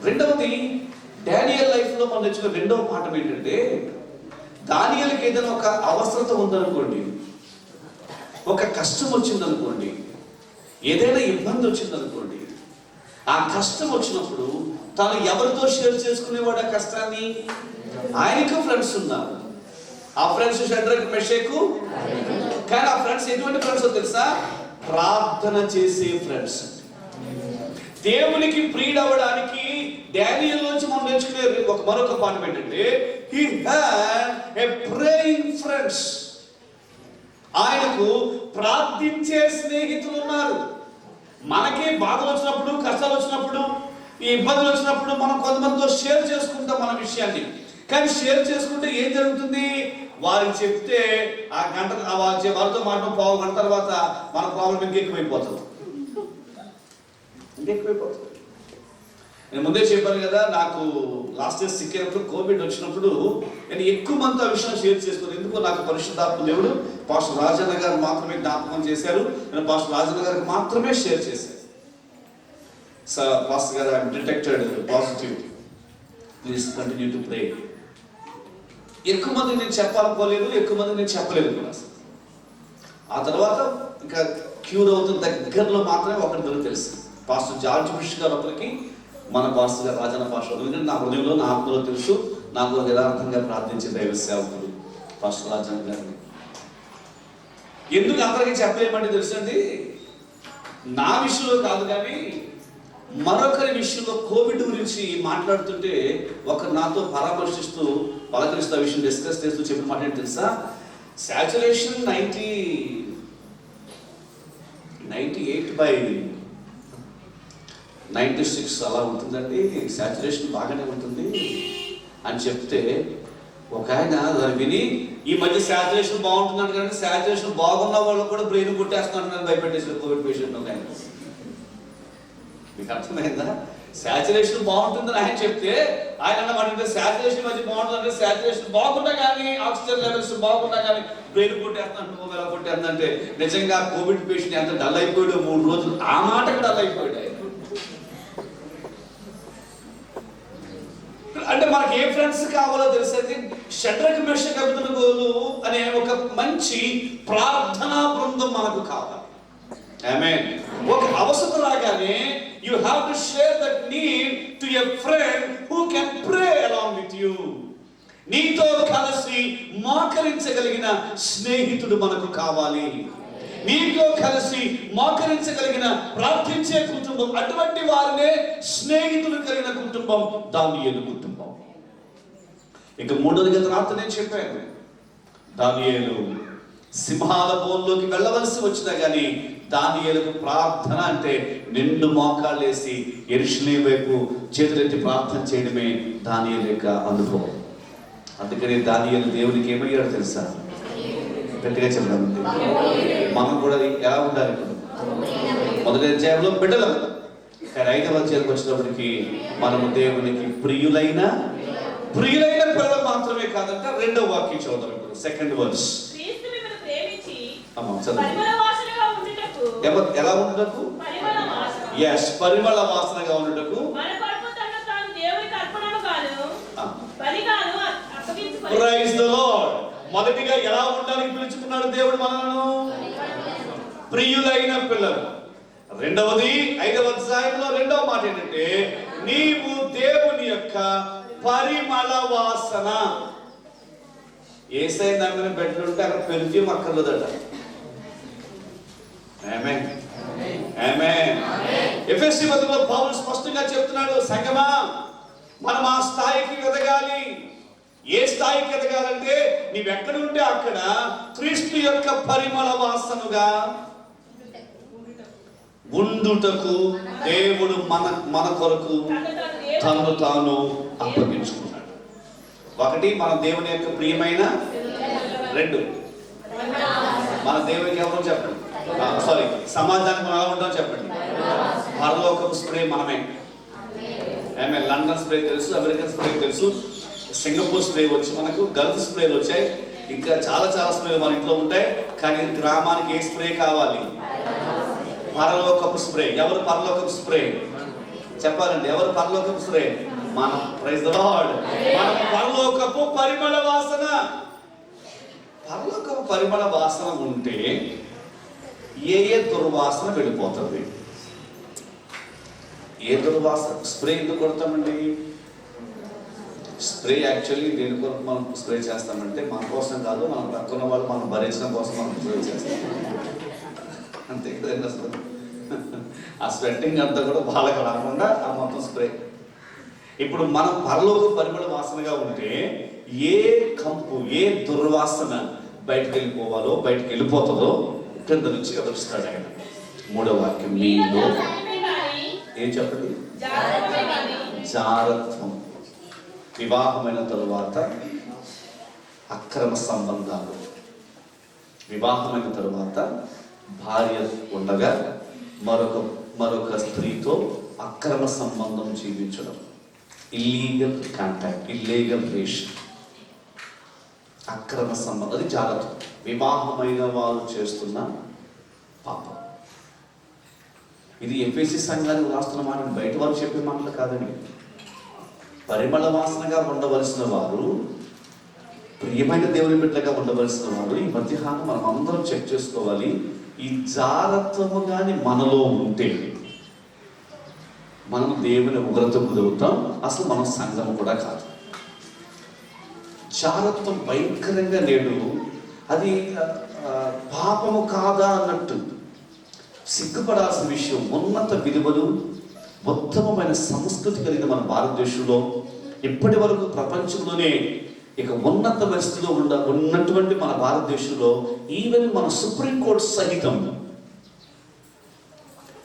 Speaker 2: రెండవది డానియేల్ లైఫ్లో మనం నేర్చుకున్న రెండవ పాఠం ఏంటంటే, దానియేలుకి ఏదైనా ఒక అవసరత ఉందనుకోండి, ఒక కష్టం వచ్చిందనుకోండి, ఏదైనా ఇబ్బంది వచ్చిందనుకోండి, ఆ కష్టం వచ్చినప్పుడు తను ఎవరితో షేర్ చేసుకునేవాడు ఆ కష్టాన్ని? ఆయనకు ఫ్రెండ్స్ ఉన్నారు. ఆ ఫ్రెండ్స్ షడ్రక్, మెషకు. కానీ ఆ ఫ్రెండ్స్ ఎటువంటి ఫ్రెండ్స్ తెలుసా? ప్రార్థన చేసే ఫ్రెండ్స్. దేవునికి ప్రియుడవడానికి డానియేల్ నుంచి మనం నేర్చుకునే మరొక పాఠం ఏంటంటే, he had a praying friends. ఆయనకు ప్రార్థించే స్నేహితులు ఉన్నారు. మనకి బాధలు వచ్చినప్పుడు, కష్టాలు వచ్చినప్పుడు, ఈ ఇబ్బందులు వచ్చినప్పుడు మనం కొంతమందితో షేర్ చేసుకుంటాం మన విషయాన్ని. కానీ షేర్ చేసుకుంటే ఏం జరుగుతుంది? వారికి చెప్తే ఆ గంట వారితో మాట్లాడడం పావు గంట తర్వాత మన ప్రాబ్లం ఇంకెక్కువైపోతుంది. నేను ముందే చెప్పాను కదా, నాకు లాస్ట్ ఇయర్ సిక్ అయినప్పుడు, కోవిడ్ వచ్చినప్పుడు నేను ఎక్కువ మంది ఆ విషయం షేర్ చేసుకున్నాను. ఎందుకో నాకు పరిశుద్ధాత్మ దేవుడు పాస్టర్ రాజన్న గారు మాత్రమే జ్ఞాపకం చేశారు. నేను పాస్టర్ రాజన్న గారికి మాత్రమే షేర్ చేశాను. సార్ పాస్టర్ గారు, I detected positive, please continue to pray. ఎక్కువ మంది నేను చెప్పాలనుకోలేదు, ఎక్కువ మంది నేను చెప్పలేదు కూడా. ఆ తర్వాత ఇంకా క్యూర్ అవుతున్న దగ్గరలో మాత్రమే ఒకరిద్దరు తెలుసు. పాస్టర్ జార్జ్ బుష్ గారు ఒకరికి, మన పాస్టర్ గారు రాజన్న పాస్టర్. ఎందుకంటే నా హృదయంలో, నా ఆత్మలో తెలుసు, నాకు యథార్థంగా ప్రార్థించే దైవ సేవకులు పాస్టర్ రాజన్న గారిని. ఎందుకు అందరికీ చెప్పలేమంటే తెలుసండి, నా విషయంలో కాదు కానీ మరొకరి విషయంలో కోవిడ్ గురించి మాట్లాడుతుంటే ఒకరు నాతో పరామర్శిస్తూ పలకరిస్తూ ఆ విషయం డిస్కస్ చేస్తూ చెప్పిన మాట ఏంటి తెలుసా? సాచురేషన్ 98/96 అలా ఉంటుందండి, సాచురేషన్ బాగానే ఉంటుంది అని చెప్తే ఒక ఆయన దాన్ని విని, ఈ మధ్య సాచురేషన్ బాగుంటుందంట కానీ సాచురేషన్ బాగున్న వాళ్ళు కూడా బ్రెయిన్ కొట్టేస్తున్నాడు భయపెట్టేసారు కోవిడ్ పేషెంట్ ఒక ఆయన. మీకు అర్థమైందా? సాచురేషన్ బాగుంటుందని ఆయన చెప్తే ఆయన అన్నమాట, సాచురేషన్ మధ్య బాగుంటుందంటే సాచురేషన్ బాగున్నా కానీ, ఆక్సిజన్ లెవెల్స్ బాగున్నా కానీ బ్రెయిన్ కొట్టేస్తున్నట్టు ఎలా కొట్టేస్తుందంటే నిజంగా కోవిడ్ పేషెంట్ ఎంత డల్ అయిపోయాడు, 3 రోజులు ఆ మాటకు డల్ అయిపోయాడు ఆయన. అంటే మనకి ఏ ఫ్రెండ్స్ కావాలో తెలుసండి. షడ్రక్, మెషక్, అబేద్నెగోలు అనే ఒక మంచి ప్రార్థనా బృందం మనకు కావాలి. ఆమేన్. ఒక అవసరం రాగానే you have to share that need to a friend who can pray along with you. నీతో కలిసి మోకరించగలిగిన స్నేహితుడు మనకు కావాలి. నీతో కలిసి మోకరించగలిగిన ప్రార్థించే కుటుంబం, అటువంటి వారినే స్నేహితులు కలిగిన కుటుంబం దానియేలు కుటుంబం. ఇక మూడోదిగా రాత్రి నేను చెప్పాను, దానియేలు సింహాల బోన్లోకి వెళ్ళవలసి వచ్చినా కానీ దానియేలుకు ప్రార్థన అంటే నిండు మోకాళ్ళేసి యెరూషలేము వైపు చేతులెత్తి ప్రార్థన చేయడమే దానియేలు యొక్క అనుభవం. అందుకని దానియేలు దేవునికి ఏమయ్యాడు తెలుసా? గట్టిగా చెప్పడం. మనం కూడా ఎలా ఉండాలి? మొదటి అధ్యాయంలో బిడ్డలం, కానీ 5వ అధ్యాయానికి వచ్చినప్పటికీ మనము దేవునికి ప్రియులైన పిల్లలు మాత్రమే కాదంట. 2వ వాక్యం చదువుతాం ఇప్పుడు, 2nd verse. ఎలా ఉండటకు? yes, Parimala వాసనగా ఉండటకు. Praise the Lord. మొదటిగా ఎలా ఉండాలని పిలుచుకున్నాడు దేవుడు మనలను? ప్రియులైన పిల్లలు. రెండవది 5వ అధ్యాయంలో 2వ మాట ఏంటంటే, నీవు దేవుని యొక్క పరిమళ వాసన. యేసయ్య నమ్మిన బిడ్డలు ఉంటే అక్కడ పెర్ఫ్యూమ్ అక్కర్లేదట. ఆమేన్, ఆమేన్. ఎఫెసీ పత్రికలో పౌలు స్పష్టంగా చెప్తున్నాడు, సంగమా మనం ఆ స్థాయికి ఎదగాలి. ఏ స్థాయికి ఎదగాలంటే నీవెక్కడుంటే అక్కడ క్రీస్తు యొక్క పరిమళ వాసనగా ఉండుటకు దేవుడు మన కొరకు తను తాను అప్పగించుకున్నాడు. ఒకటి, మన దేవుని యొక్క ప్రియమైన. రెండు, మన దేవునికి ఎవరో చెప్పండి, సమాజానికి మనం ఎలా ఉంటామో చెప్పండి. పరలోకపు స్ప్రే మనమే. లండన్ స్ప్రే తెలుసు, అమెరికన్ స్ప్రే తెలుసు, సింగపూర్ స్ప్రే వచ్చి మనకు, గల్ఫ్ స్ప్రేలు వచ్చాయి, ఇంకా చాలా చాలా స్ప్రేలు మన ఇంట్లో ఉంటాయి. కానీ గ్రామానికి ఏ స్ప్రే కావాలి? పరలోకపు స్ప్రే. ఎవరు పరలోకపు స్ప్రే చెప్పాలండి? ఎవరు పరలోకపు స్ప్రే? మనం. Praise the Lord. మనం పరలోకపు పరిమళ వాసన. పరలోకపు పరిమళ వాసన ఉంటే ఏ దుర్వాసన వెళ్ళిపోతుంది. ఏ దుర్వాసన? స్ప్రే ఎందుకు కొడతామండి? స్ప్రే యాక్చువల్లీ దేని కొరకు మనం స్ప్రే చేస్తామంటే మన కోసం కాదు, మనం పక్కన వాళ్ళు మనం భరించడం కోసం మనం స్ప్రే చేస్తాం. అంతే కదండి. అసలు ఆ స్వెట్టింగ్ అంతా కూడా బాగా రాకుండా ఆ మొత్తం స్ప్రే. ఇప్పుడు మనం పరలోక పరిమళ వాసనగా ఉంటే ఏ కంపు, ఏ దుర్వాసన బయటకు వెళ్ళిపోవాలో బయటకు వెళ్ళిపోతుందో కింద నుంచి గమనిస్తాడు ఆయన. 3వ వాక్యం, మీలో ఏం చెప్పండి? జారత్వం. వివాహమైన తరువాత అక్రమ సంబంధాలు. వివాహమైన తరువాత భార్య ఉండగా మరొక స్త్రీతో అక్రమ సంబంధం జీవించడం, ఇల్లీగల్ కాంటాక్ట్, ఇల్లీగల్ రిలేషన్, అక్రమ సంబంధం, అది జాగ్రత్త. వివాహమైన వారు చేస్తున్న పాపం. ఇది ఎఫెసీ సంఘానికి రాస్తున్న మాట, బయట వారు చెప్పే మాటలు కాదండి. పరిమళ వాసనగా ఉండవలసిన వారు, ప్రియమైన దేవుని బిడ్డగా ఉండవలసిన వారు ఈ మధ్యాహ్నం మనం అందరం చెక్ చేసుకోవాలి. ఈ జారత్వము కానీ మనలో ఉంటే మనం దేవుని ఉగ్రతకు గురవుతాం. అసలు మనం సంఘం కూడా కాదు. జారత్వం భయంకరంగా నేడు అది పాపము కాదా అన్నట్టు సిగ్గుపడాల్సిన విషయం. ఉన్నత విలువలు, ఉత్తమమైన సంస్కృతి కలిగిన మన భారతదేశంలో ఇప్పటి వరకు ప్రపంచంలోనే ఇక ఉన్నత పరిస్థితిలో ఉన్నటువంటి మన భారతదేశంలో ఈవెన్ మన సుప్రీంకోర్టు సహితం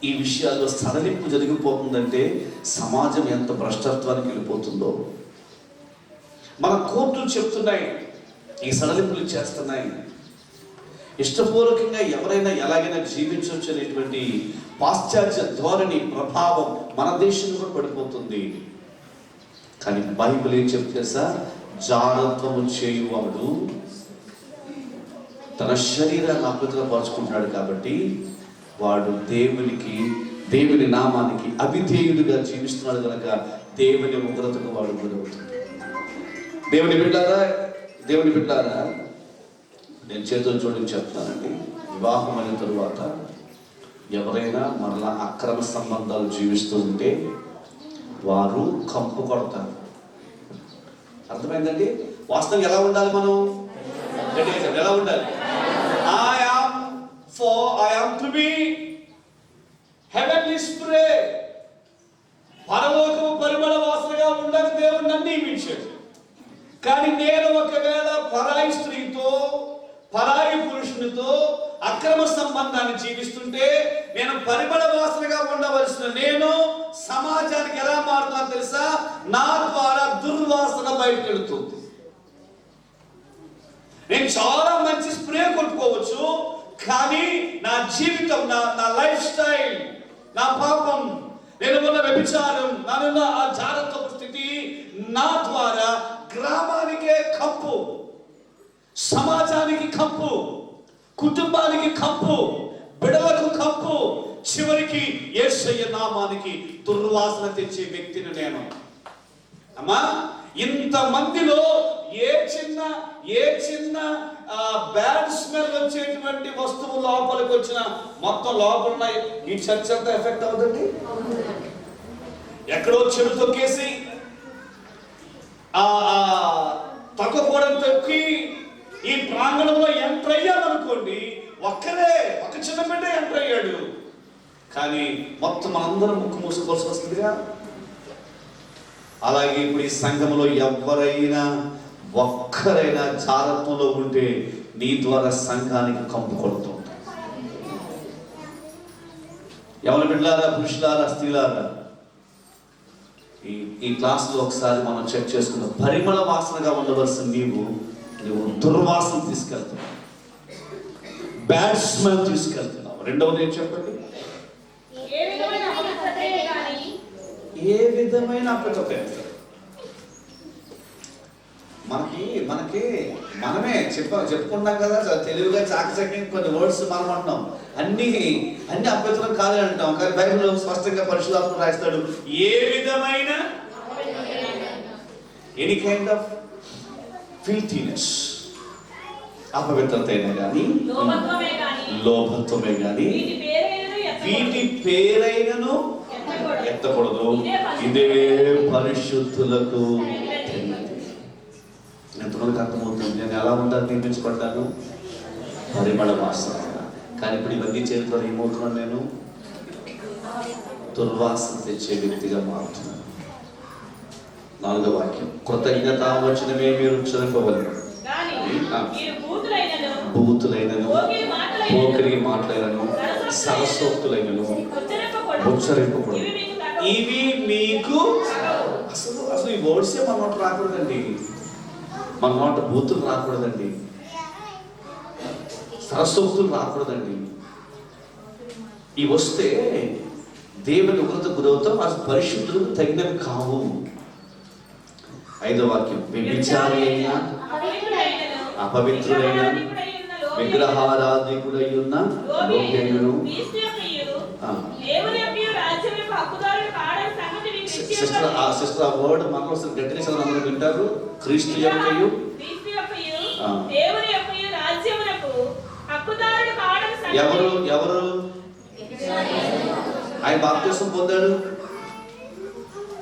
Speaker 2: ఈ విషయాల్లో సడలింపు జరిగిపోతుందంటే సమాజం ఎంత భ్రష్టత్వానికి వెళ్ళిపోతుందో. మన కోర్టులు చెప్తున్నాయి, ఈ సడలింపులు చేస్తున్నాయి. ఇష్టపూర్వకంగా ఎవరైనా ఎలాగైనా జీవించవచ్చు అనేటువంటి పాశ్చాత్య ధోరణి ప్రభావం మన దేశంలో పడిపోతుంది. కానీ బైబిల్ ఏం చెప్తే జాగ్రత్తము చేయువాడు తన శరీరాన్ని అపవిత్రపరుచుకుంటున్నాడు కాబట్టి వాడు దేవుని నామానికి అవిధేయుడిగా జీవిస్తున్నాడు కనుక దేవుని ఉగ్రతకు వాడు గురవుతుంది. దేవుని బిడ్డారా నేను చేతులు జోడించి చెప్తానండి. వివాహం అయిన తరువాత ఎవరైనా మరలా అక్రమ సంబంధాలు జీవిస్తూ ఉంటే వారు కంపు కొడతారు. అర్థమైందండి? వాస్తవం ఎలా ఉండాలి? మనం ఎలా ఉండాలి? I am to be heavenly spray. పరలోకము పరిమళ వాసనగా ఉండని దేవుడు నన్ను నియమించాడు. కానీ నేను ఒకవేళ పరాయి స్త్రీతో, పరాయి పురుషునితో అక్రమ సంబంధాన్ని జీవిస్తుంటే నేను పరిమళ వాసనగా ఉండవలసిన నేను సమాజానికి ఎలా మారుతానో తెలుసా? నా ద్వారా దుర్వాసన బయటకు వెళుతుంది. నేను చాలా మంచి స్ప్రే కొట్టుకోవచ్చు, కానీ నా జీవితం, నా లైఫ్ స్టైల్, నా పాపం, నేను ఉన్న వ్యభిచారం, నానున్న ఆ జాగ్రత్త స్థితి నా ద్వారా గ్రామానికే కంపు, సమాజానికి కంపు, కుటుంబానికి కంపు, బిడలకు కంపు, చివరికి యేసయ్య నామానికి దుర్వాసన తెచ్చే వ్యక్తిని నేను. అమ్మా, ఇంతమందిలో ఏ చిన్న బ్యాడ్ స్మెల్ వచ్చేటువంటి వస్తువు లోపలికి వచ్చిన మొత్తం లోపల ఈ చర్చ అంతా ఎఫెక్ట్ అవుతుంది. ఎక్కడో చెడు తొక్కేసి తొక్కకూడని తొక్కి ఈ ప్రాంగణంలో ఎంటర్ అయ్యామనుకోండి, ఒక చిన్న బిడ్డ ఎంటర్ అయ్యాడు, కానీ మొత్తం మనందరం ముక్కు మూసుకోవాల్సి వస్తుందిగా. అలాగే ఇప్పుడు ఈ సంఘంలో ఎవరైనా ఒక్కరైనా జాగ్రత్తలో ఉంటే నీ ద్వారా సంఘానికి కంపు కొడుతూ ఉంటాయి. ఎవరి బిడ్డలారా, పురుషులారా, స్త్రీలారా, ఈ క్లాస్లో ఒకసారి మనం చెక్ చేసుకున్న పరిమళ వాసనగా ఉండవలసిన నువ్వు దుర్వాసన తీసుకెళ్తున్నావు, బ్యాడ్ స్మెల్ తీసుకెళ్తున్నావు. రెండవది ఏం చెప్పండి? ఏ విధమైన అప్పటికే మనమే చెప్పుకుంటాం కదా, తెలుగుగా చాకచక్యం కొన్ని వర్డ్స్ మనం అంటున్నాం. అన్ని అభ్యంతరం కాదని అంటాం, కానీ బైబిల్లో స్పష్టంగా పరిశుద్ధాత్మ రాస్తాడు, ఏ విధమైన ఎనీ కైండ్ ఆఫ్ ఫిల్తీనెస్, అపవిత్రత అయినా కానీ, లోభత్వమే కానీ వీటి పేరైనను ఎత్తకూడదు, ఇదే పరిశుద్ధులకు. ఎంతమందికి అర్థమవుతుంది నేను ఎలా ఉంటాను, నిర్మించబడ్డాను పరిమళ వాసన. కానీ ఇప్పుడు ఇవన్నీ చేతిలో ఏమవుతున్నాను, నేను దుర్వాసన తెచ్చే వ్యక్తిగా మారుతున్నాను. 4వ వాక్యం, కృతజ్ఞత వచనమే మీరు ఉచ్చరింపవలెను, బూతులైనను, పోకిరి మాటలైనను, సరసోక్తులైనను ఉచ్చరింపకూడదు. ఇవి మీకు అసలు ఈ వర్డ్సే మన నోట రాకూడదండి, మన నోట బూతులు రాకూడదండి, సరసోక్తులు రాకూడదండి. ఇవి వస్తే దేవుని ఉగ్రత గురవుతాం, అది పరిశుద్ధులకు తగినవి కావు. 5వ వాక్యం, వ్యభిచారి అయినా, అపవిత్రుడైన, విగ్రహారాధికుడై ఉన్న లోకేయును. సిస్టర్ ఆ వర్డ్ మనలో గట్టిగా చదవడం వింటారు. క్రీస్తు యొక్కయు ఎవరు ఆయన బాప్తిసం పొందాడు,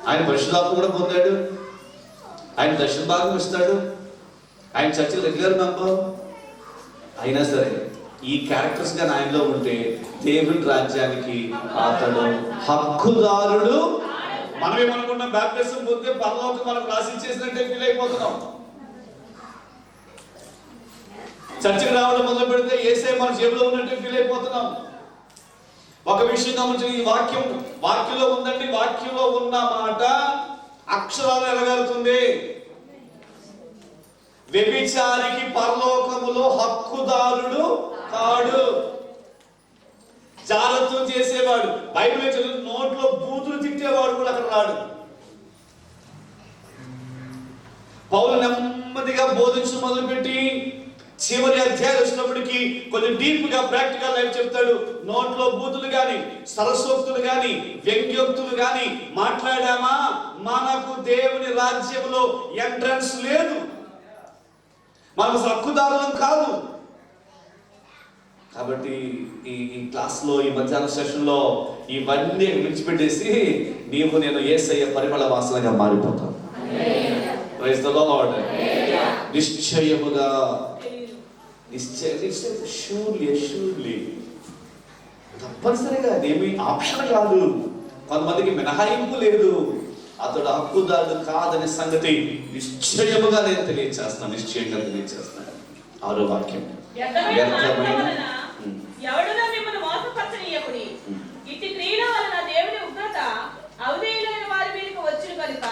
Speaker 2: ఆయన పరిశుద్ధాత్మ కూడా పొందాడు, ఆయన దర్శన భాగం ఇస్తాడు, ఆయన చర్చలు రెగ్యులర్ మెంబర్. అయినా సరే ఈ క్యారెక్టర్స్ గా ఆయనలో ఉంటే దేవుని రాజ్యానికి అతడు హక్కుదారుడు. మనమేమనుకున్నాం, బాప్తిసం పొందే పరలోకం మనకు రాసిచ్చేసినట్టే ఫీల్ అయిపోతున్నాం. చర్చకు రావడం మొదలు పెడితే యేసయ్య మన జేబులో ఉన్నట్టే ఫీల్ అయిపోతున్నాం. ఒక విషయం గమనించి, ఈ వాక్యంలో ఉందండి, వాక్యంలో ఉన్న మాట అక్షరాలు నెరవేరుతుంది. వ్యభిచారికి పరలోకములో హక్కుదారుడు కాడు. జాగ్రత్తం చేసేవాడు, బైబిల్ చదువు నోట్లో బూతులు తిట్టేవాడు కూడా అక్కడ రాడు. పౌలు నెమ్మదిగా బోధించడం మొదలుపెట్టి చివరి అధ్యాయం వచ్చినప్పటికీ కొంచెం డీప్ గా ప్రాక్టికల్ లైఫ్ చెప్తాడు. నోట్లో బూతులు గాని, సరసోక్తులు గాని, వ్యంగ్యోక్తులు గాని మాట్లాడామా మనకు దేవుని రాజ్యంలో ఎంట్రన్స్ లేదు, మనకు హక్కుదారులం కాదు. కాబట్టి ఈ క్లాస్లో, ఈ మధ్యాహ్న సెషన్లో ఇవన్నీ విడిచిపెట్టేసి నీవు నేను యేసయ్య పరిమళ వాసనగా మారిపోతాం. Praise the Lord. నిశ్చయముగా షూర్లీ తప్పనిసరిగా అదేమి ఆప్షన్ కాదు, కొంతమందికి మినహాయింపు లేదు. అతడు హక్కుదారుడు కాదనే సంగతి నిశ్చయముగా నేను తెలియచేస్తాను, నిశ్చయంగా తెలియచేస్తాను. 6వ వాక్యం,
Speaker 3: ఎవడునో మిమ్మల్ని మోసపరచనీయకుడి, ఇట్టి క్రియల వలన దేవుని ఉగ్రత అవిధేయులైన వారి మీదకి వచ్చును కనుక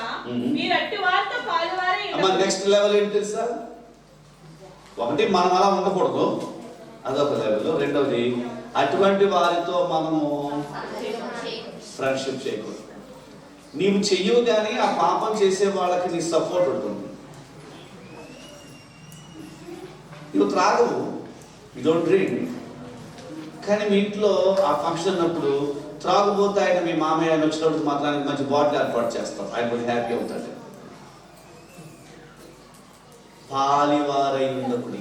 Speaker 3: మీరు అట్టి వారితో పాలువారై ఉండండి.
Speaker 2: నెక్స్ట్ లెవెల్ ఏంటి తెలుసా? ఒకటి, మనం అలా ఉండకూడదు, అదొక లెవెల్. రెండవది, అటువంటి వారితో మనము ఫ్రెండ్షిప్ చేయకూడదు. నీవు చెయ్యవు కానీ ఆ పాపం చేసే వాళ్ళకి నీ సపోర్ట్ ఉంటుంది. నువ్వు త్రాగవు, యు డోంట్ డ్రింక్, కానీ మీ ఇంట్లో ఆ ఫంక్షన్ అన్నప్పుడు త్రాగుబోతే ఆయన మీ మామయ్య ఆయన వచ్చినప్పుడు మాత్రానికి మంచి బాటిల్ ఏర్పాటు చేస్తాం, ఆయన కొంచెం హ్యాపీ అవుతాడు. పాలివారై ఉన్నప్పుడు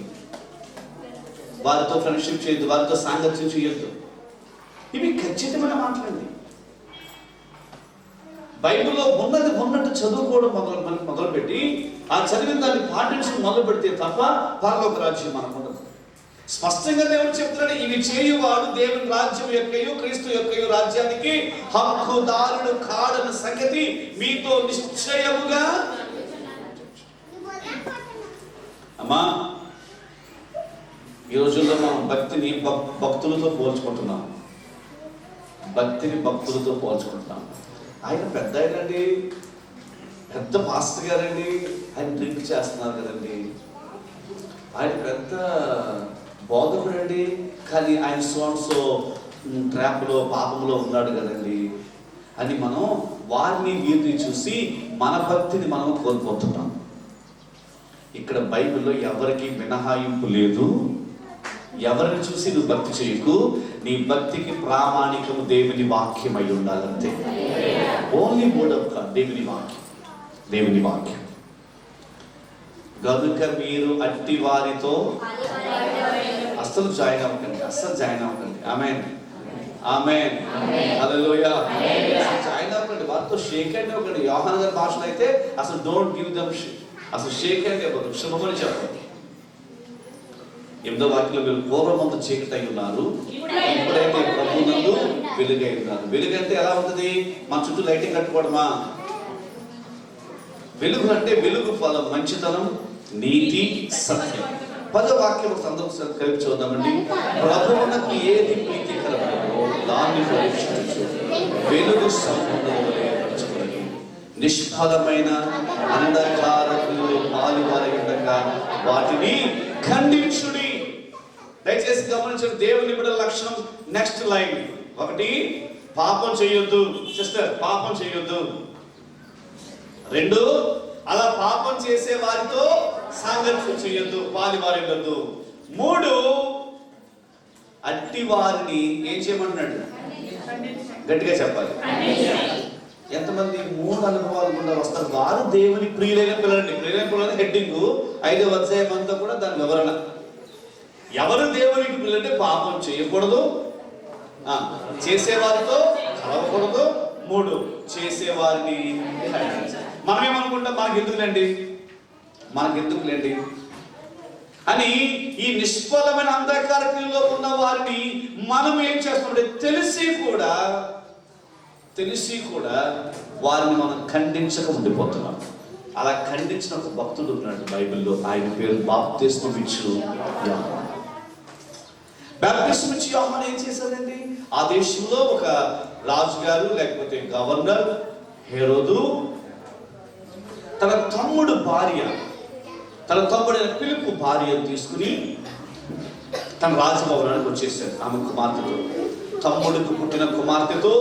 Speaker 2: వారితో ఫ్రెండ్షిప్ చేయొద్దు, వారితో సాంగత్యం చేయొద్దు. ఇవి ఖచ్చితమైన మాట్లాడండి. బైబిల్లో ఉన్నట్టు చదువుకోవడం మొదలుపెట్టి ఆ చదివిన దాన్ని పాటించడం మొదలు పెడితే తప్ప పరలోక రాజ్యం మనకు ఉండదు. స్పష్టంగా దేవుడు చెప్తున్నాడు, ఇవి చేయువాడు దేవుని రాజ్యం యొక్కయు క్రీస్తు యొక్కయు రాజ్యానికి హక్కుదారుడు కాడన్న సంగతి మీతో నిశ్చయముగా. అమ్మా, ఈ రోజుల్లో మనం భక్తిని భక్తులతో పోల్చుకుంటున్నాం. భక్తిని భక్తులతో పోల్చుకుంటున్నాం. ఆయన పెద్ద ఆయనండి, పెద్ద పాస్టర్ గారండి, ఆయన డ్రింక్ చేస్తున్నారు కదండి. ఆయన పెద్ద బోధకుడండి, కానీ ఆయన సోన్సో ట్రాప్లో పాపంలో ఉన్నాడు కదండి అని మనం వారిని వీరిని చూసి మన భక్తిని మనం కోల్పోతున్నాం. ఇక్కడ బైబిల్లో ఎవరికి మినహాయింపు లేదు. ఎవరిని చూసి నువ్వు భక్తి చేయకు. నీ భక్తికి ప్రామాణికము దేవుని వాక్యం అయి ఉండాలంతే. ఓన్లీ వర్డ్ ఆఫ్ గాడ్, దేవుని వాక్యం, దేవుని వాక్యం. గనుక మీరు అట్టి వారితో అస్సలు జాయిన్ అవ్వకండి, అస్సలు జాయిన్ అవ్వకండి. ఆమేన్, ఆమేన్, హల్లెలూయా. జాయిన్ అవ్వకండి, వారితో షేక్ హ్యాండ్ ఇవ్వకండి. యోహాన్ గారి భాషలో అయితే అసలు డోంట్ గివ్ దెమ్, అసలు షేక్ హ్యాండ్ ఇవ్వదు, శుభమని చెప్పండి. 8వ వాక్యంలో మీరు పూర్వమందు చీకటి అయి ఉన్నారు, ఇప్పుడైతే ప్రభువునందు వెలుగై ఉన్నారు. వెలుగు అంటే ఎలా ఉంటుంది? మన చుట్టూ లైటింగ్ కట్టుకోవడమా? వెలుగు అంటే వెలుగు ఫలం మంచితనం, నీతి, సత్యం. 10వ వాక్యం సందర్భం కలిపి చూద్దామండి. ప్రభువునకు ఏది ప్రీతికరమో దాన్ని పరీక్షించు, వెలుగు సంపూర్ణమని నిష్ఫలమైన అంధకారములో పాలువారై ఉండగా వాటిని ఖండించుడి. దయచేసి గమనించండి, దేవుని బిడ్డల లక్షణం. నెక్స్ట్ లైన్, 1 పాపం చేయొద్దు. సిస్టర్, పాపం చేయొద్దు. 2 అలా పాపం చేసే వారితో సాంగత్యం చేయొద్దు, పాలివారి ఉండొద్దు. 3 అట్టి వారిని ఏం చేయమంటున్నాడు? గట్టిగా చెప్పాలి. ఎంతమంది 3 అనుభవాలు గుండా వస్తారు? వారు దేవుని ప్రియులైన పిల్లలండి. ప్రియులైన పిల్లలు హెడ్డింగ్ 5వ అధ్యాయం అంతా కూడా దాని వివరణ. ఎవరు దేవునికి పిల్లలంటే పాపం చేయకూడదు, చేసేవారితో కలవకూడదు. 3 చేసేవారిని. మనం ఏమనుకుంటాం? మనకెందుకులేండి అని ఈ నిష్ఫలమైన అంధకార క్రియలో ఉన్న వారిని మనం ఏం చేస్తామంటే తెలిసి కూడా వారిని మనం ఖండించక ఉండిపోతున్నాం. అలా ఖండించిన ఒక భక్తుడు ఉన్నాడు బైబిల్లో. ఆయన పేరు బాప్తిస్మం ఇచ్చు యోహాను. బాప్తిస్మం ఇచ్చి యోహాను ఏం చేశాడండి? ఆ దేశంలో ఒక రాజుగారు లేకపోతే గవర్నర్ హేరోదు తన తమ్ముడైన ఫిలిప్పు భార్యను తీసుకుని తన రాజభవనానికి వచ్చేసాడు. ఆమె కుమార్తెతో, తమ్ముడికి పుట్టిన కుమార్తెతో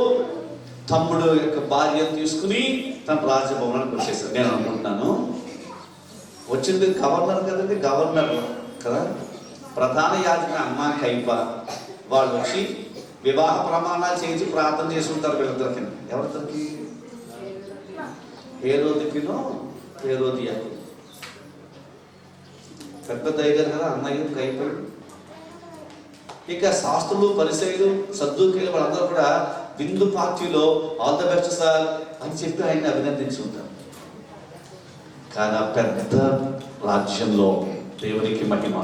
Speaker 2: తమ్ముడు యొక్క భార్యను తీసుకుని తన రాజభవనానికి వచ్చేసాడు. నేను అనుకుంటున్నాను, వచ్చింది గవర్నర్ కదండి, గవర్నర్ కదా, ప్రధాన యాజక అమ్మ కైప వాళ్ళు వచ్చి వివాహ ప్రమాణాలు చేయించి ప్రార్థన చేసుకుంటారు వీళ్ళిద్దరికి. ఎవరిద్దరికి? హేరోదుకినో హేరోదియాకు. పెద్ద దైగారు కదా అన్నయ్య కైపడు. ఇక శాస్త్రులు, పరిసయ్యులు, సద్దూకీలు వాళ్ళందరూ కూడా విందు పార్టీలో ఆల్ ద బెస్ట్ సార్ అని చెప్పి ఆయన్ని అభినందించుకుంటారు. కానీ ఆ పెద్ద రాజ్యంలో దేవునికి మహిమ.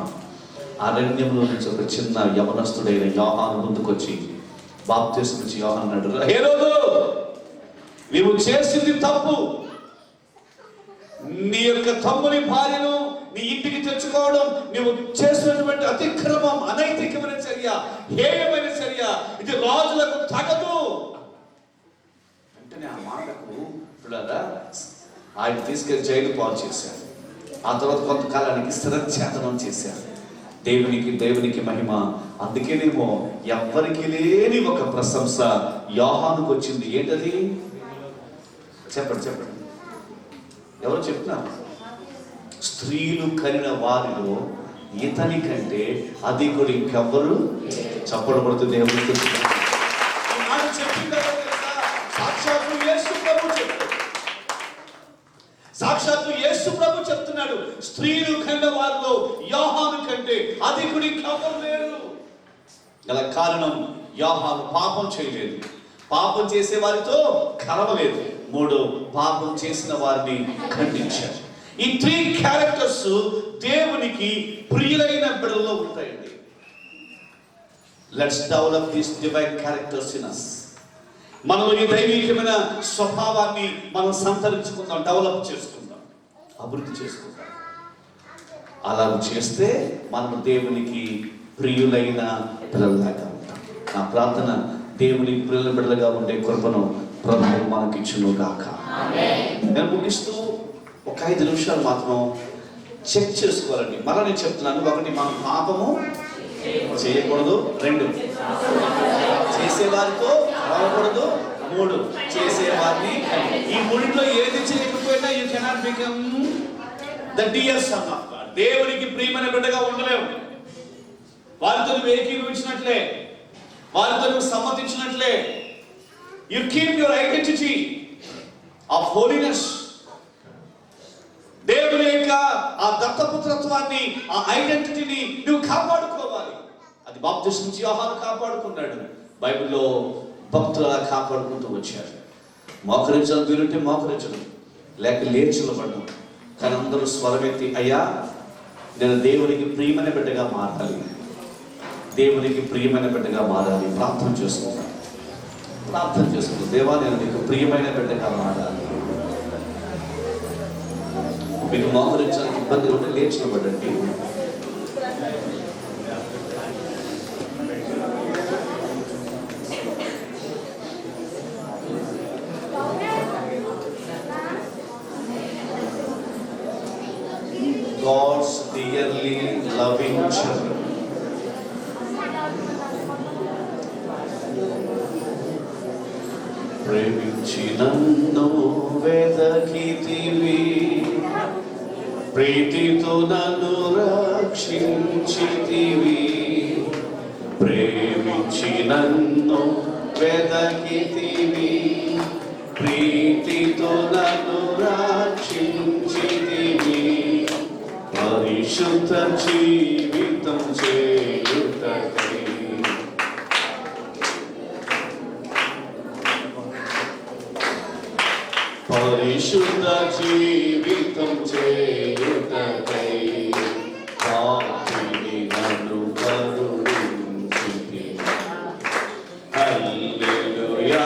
Speaker 2: అరణ్యంలో నుంచి ఒక చిన్న యవనస్తుడైన యోహాను ముందుకొచ్చి బాప్తిస్మం ఇచ్చి యోహాను అన్నాడు, హేరోదు, నీవు చేసింది తప్పు. నీ యొక్క తమ్ముని భార్యను నీ ఇంటికి తెచ్చుకోవడం నువ్వు చేసినటువంటి అతిక్రమం, అనైతికమైన చర్య, హేయమైన చర్య. ఇది రాజులకు తగదు. వెంటనే ఆ మాటకు ఆయన తీసుకెళ్లి జైలు పాలు చేశారు. ఆ తర్వాత కొంతకాలానికి స్థిరచేతనం చేశారు. దేవునికి మహిమ. అందుకేనేమో ఎవ్వరికి లేని ఒక ప్రశంస యోహానుకు వచ్చింది. ఏంటది? చెప్పండి. ఎవరు చెప్తున్నారు? స్త్రీలు కనిన వారిలో ఇతని కంటే అధికుడు ఇంకెవ్వరు. చప్పడు పడుతూ దేవుడికి సాక్షాత్తు యేసు ప్రభు చెప్తున్నాడు, స్త్రీలు కనిన వారిలో యోహాను కంటే అధికుడు ఇంకెవ్వరు లేరు. గల కారణం, యోహాను పాపం చేయలేదు, పాపం చేసే వారితో కలవలేదు. 3 పాపం చేసిన వారిని ఖండించారు. ఈ 3 క్యారెక్టర్స్ దేవునికి ప్రియులైన బిడ్డల్లో ఉంటాయండి. Let's develop this divine characters in us. మనం ఈ దైవికమైన స్వభావాన్ని మనం సంతరించుకుందాం, డెవలప్ చేసుకుందాం, అభివృద్ధి చేసుకుందాం. అలా చేస్తే మనం దేవునికి ప్రియులైన పిల్లలాగా ఉంటాం. నా ప్రార్థన దేవునికి ప్రియుల బిడ్డలుగా ఉండే కృపను ప్రభువు మనకిచ్చును గాక. నేను ముగిస్తూ ఒక 5 నిమిషాలు మాత్రం చెక్ చేసుకోవాలండి. మళ్ళీ నేను చెప్తున్నాను. 1, మనం పాపము చేయకూడదు. 2, చేసేవారితో రావకూడదు. 3, చేసేవారిని. ఈ 3లో ఏది చేయకపోయినా you cannot become the dear son of God. దేవునికి ప్రియమైన బిడ్డగా ఉండలేవు. వారితో నువ్వు ఏకీభవించినట్లే, వారితో నువ్వు సమ్మతించినట్లే. You keep your identity of holiness. దేవుని యొక్క ఆ దత్తపుత్రత్వాన్ని, ఆ ఐడెంటిటీని నువ్వు కాపాడుకోవాలి. అది బాప్తిస్మం నుంచి యోహాను కాపాడుకున్నాడు. బైబిల్లో భక్తులు అలా కాపాడుకుంటూ వచ్చారు. మోకరించడం వీలుంటే మోకరించడం, లేక లేచిలబడడం. కానీ అందరూ స్వరమెత్తి, అయ్యా నేను దేవునికి ప్రియమైన బిడ్డగా మారాలి, దేవునికి ప్రియమైన బిడ్డగా మారాలి. ప్రార్థన చేసుకుంటాను. దేవా నేను నీకు ప్రియమైన బిడ్డగా మారాలి. మీకు మోకరించడానికి ఇబ్బంది ఉంటే లేచిలబడండి. God's dearly loving children. ప్రేమించి నన్ను వెదకితివి, ప్రీతితో నన్ను రక్షించితివి. ప్రేమించి నన్ను వెదకితివి, ప్రీతితో నన్ను రక్షించితివి. పరిశుద్ధ జీవితం చేయుటకై పరిశుద్ధ జీవితం చేయుటకై పాపిని నన్ను కరుణించితివి. హల్లెలూయా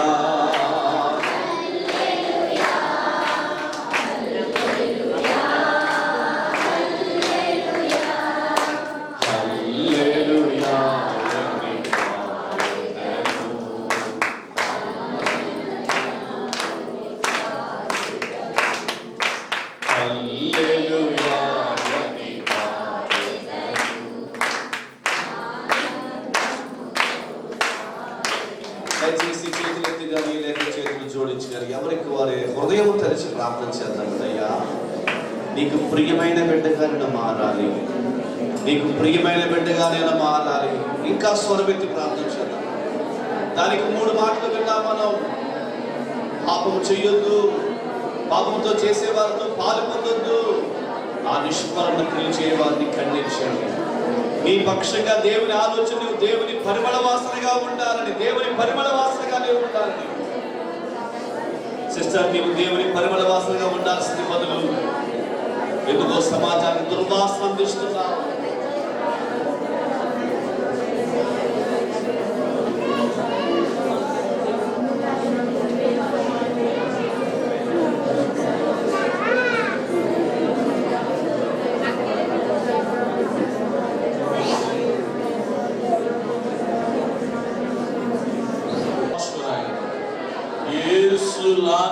Speaker 2: దయచేసి చేతులెత్తి కానీ లేక చేతులు జోడించి కానీ ఎవరికి వారి హృదయం తెరిచి ప్రార్థన చేద్దాం. అయ్యా నీకు ప్రియమైన బిడ్డగా నేను మారాలి, నీకు ప్రియమైన బిడ్డగా నేను మారాలి. ఇంకా స్వరమెత్తి ప్రార్థన చేద్దాం. దానికి 3 మాటలు విన్నాం మనం. పాపము చెయ్యొద్దు, పాపంతో చేసేవారితో పాలు పొందొద్దు, ఆ నిష్ఫలన క్రియ చేయవారిని ఖండించండి. నీ పక్షంగా దేవుని ఆలోచన, నువ్వు దేవుని పరిమళ వాసనగా ఉండాలని, దేవుని పరిమళ వాసనగా నీవు ఉండాలని. సిస్టర్, నీవు దేవుని పరిమళ వాసనగా ఉండాల్సింది బదులు ఎందుకో సమాజానికి దుర్వాసన అందిస్తున్నావు.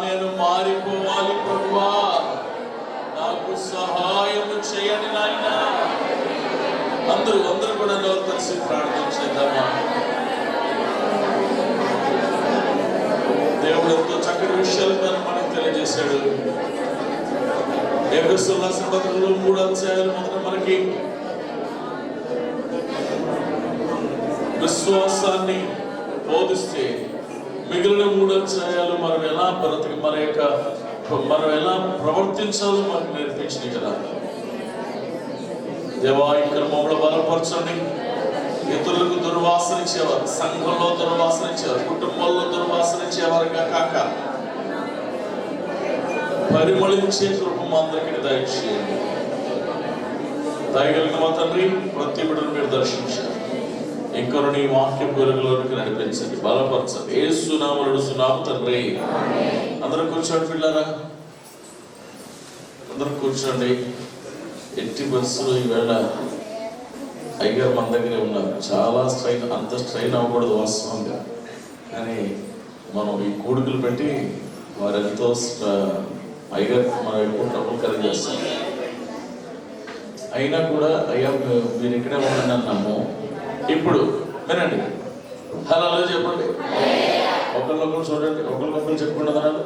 Speaker 4: నేను మారిపోవాలి ప్రభువా, నాకు సహాయం చేయండి నాయనా. అందరూ కూడా కలిసి ప్రార్థన చేద్దామా. దేవుడు ఎంతో చక్కటి విషయాలు మనకు తెలియజేశాడు. ఎఫెసీయులకు రాసిన పత్రికలో 3 అధ్యాయాలు మొదట మనకి విశ్వాసాన్ని బోధిస్తే, మిగిలిన 3 అధ్యాయాలు మనం ఎలా మనం ఎలా ప్రవర్తించాలో మనకు నేర్పించింది కదా. దేవా, ఇక్కడ మమ్మల్ని బలపరచండి. ఇతరులకు దుర్వాసన ఇచ్చేవారు, సంఘంలో దుర్వాసన ఇచ్చేవారు, కుటుంబంలో దుర్వాసన ఇచ్చేవారుగా కాక పరిమళించే కృప అందరికీ దయచేయండి. దయగలిగిన మా తండ్రి, ప్రతి బిడ్డను మీరు దర్శించారు. ఇంకా నీ వాక్యం వెలుగులోనికి నడిపించండి, బలపరచండి. యేసు నామములో అడుగుతున్నాము తండ్రి. అందరూ కూర్చోండి పిల్లరా, అందరూ కూర్చోండి. ఎట్టి బస్సులు ఈవేళ అయ్యగారు మన దగ్గరే ఉన్నారు. చాలా అంత స్ట్రైన్ అవ్వకూడదు వాస్తవంగా, కానీ మనం ఈ కూడికలు పెట్టి వారు ఎంతో అయ్యగారు మనం ఎక్కువ డబ్బులు ఖరీదు చేస్తాం. అయినా కూడా అయ్యా మీరు ఇక్కడే ఉండండి అన్నాము. ఇప్పుడు వినండి, హలో చెప్పండి, ఒకరినొకరు చూడండి, ఒకరికొకరు చెప్పుకుంటున్నారు.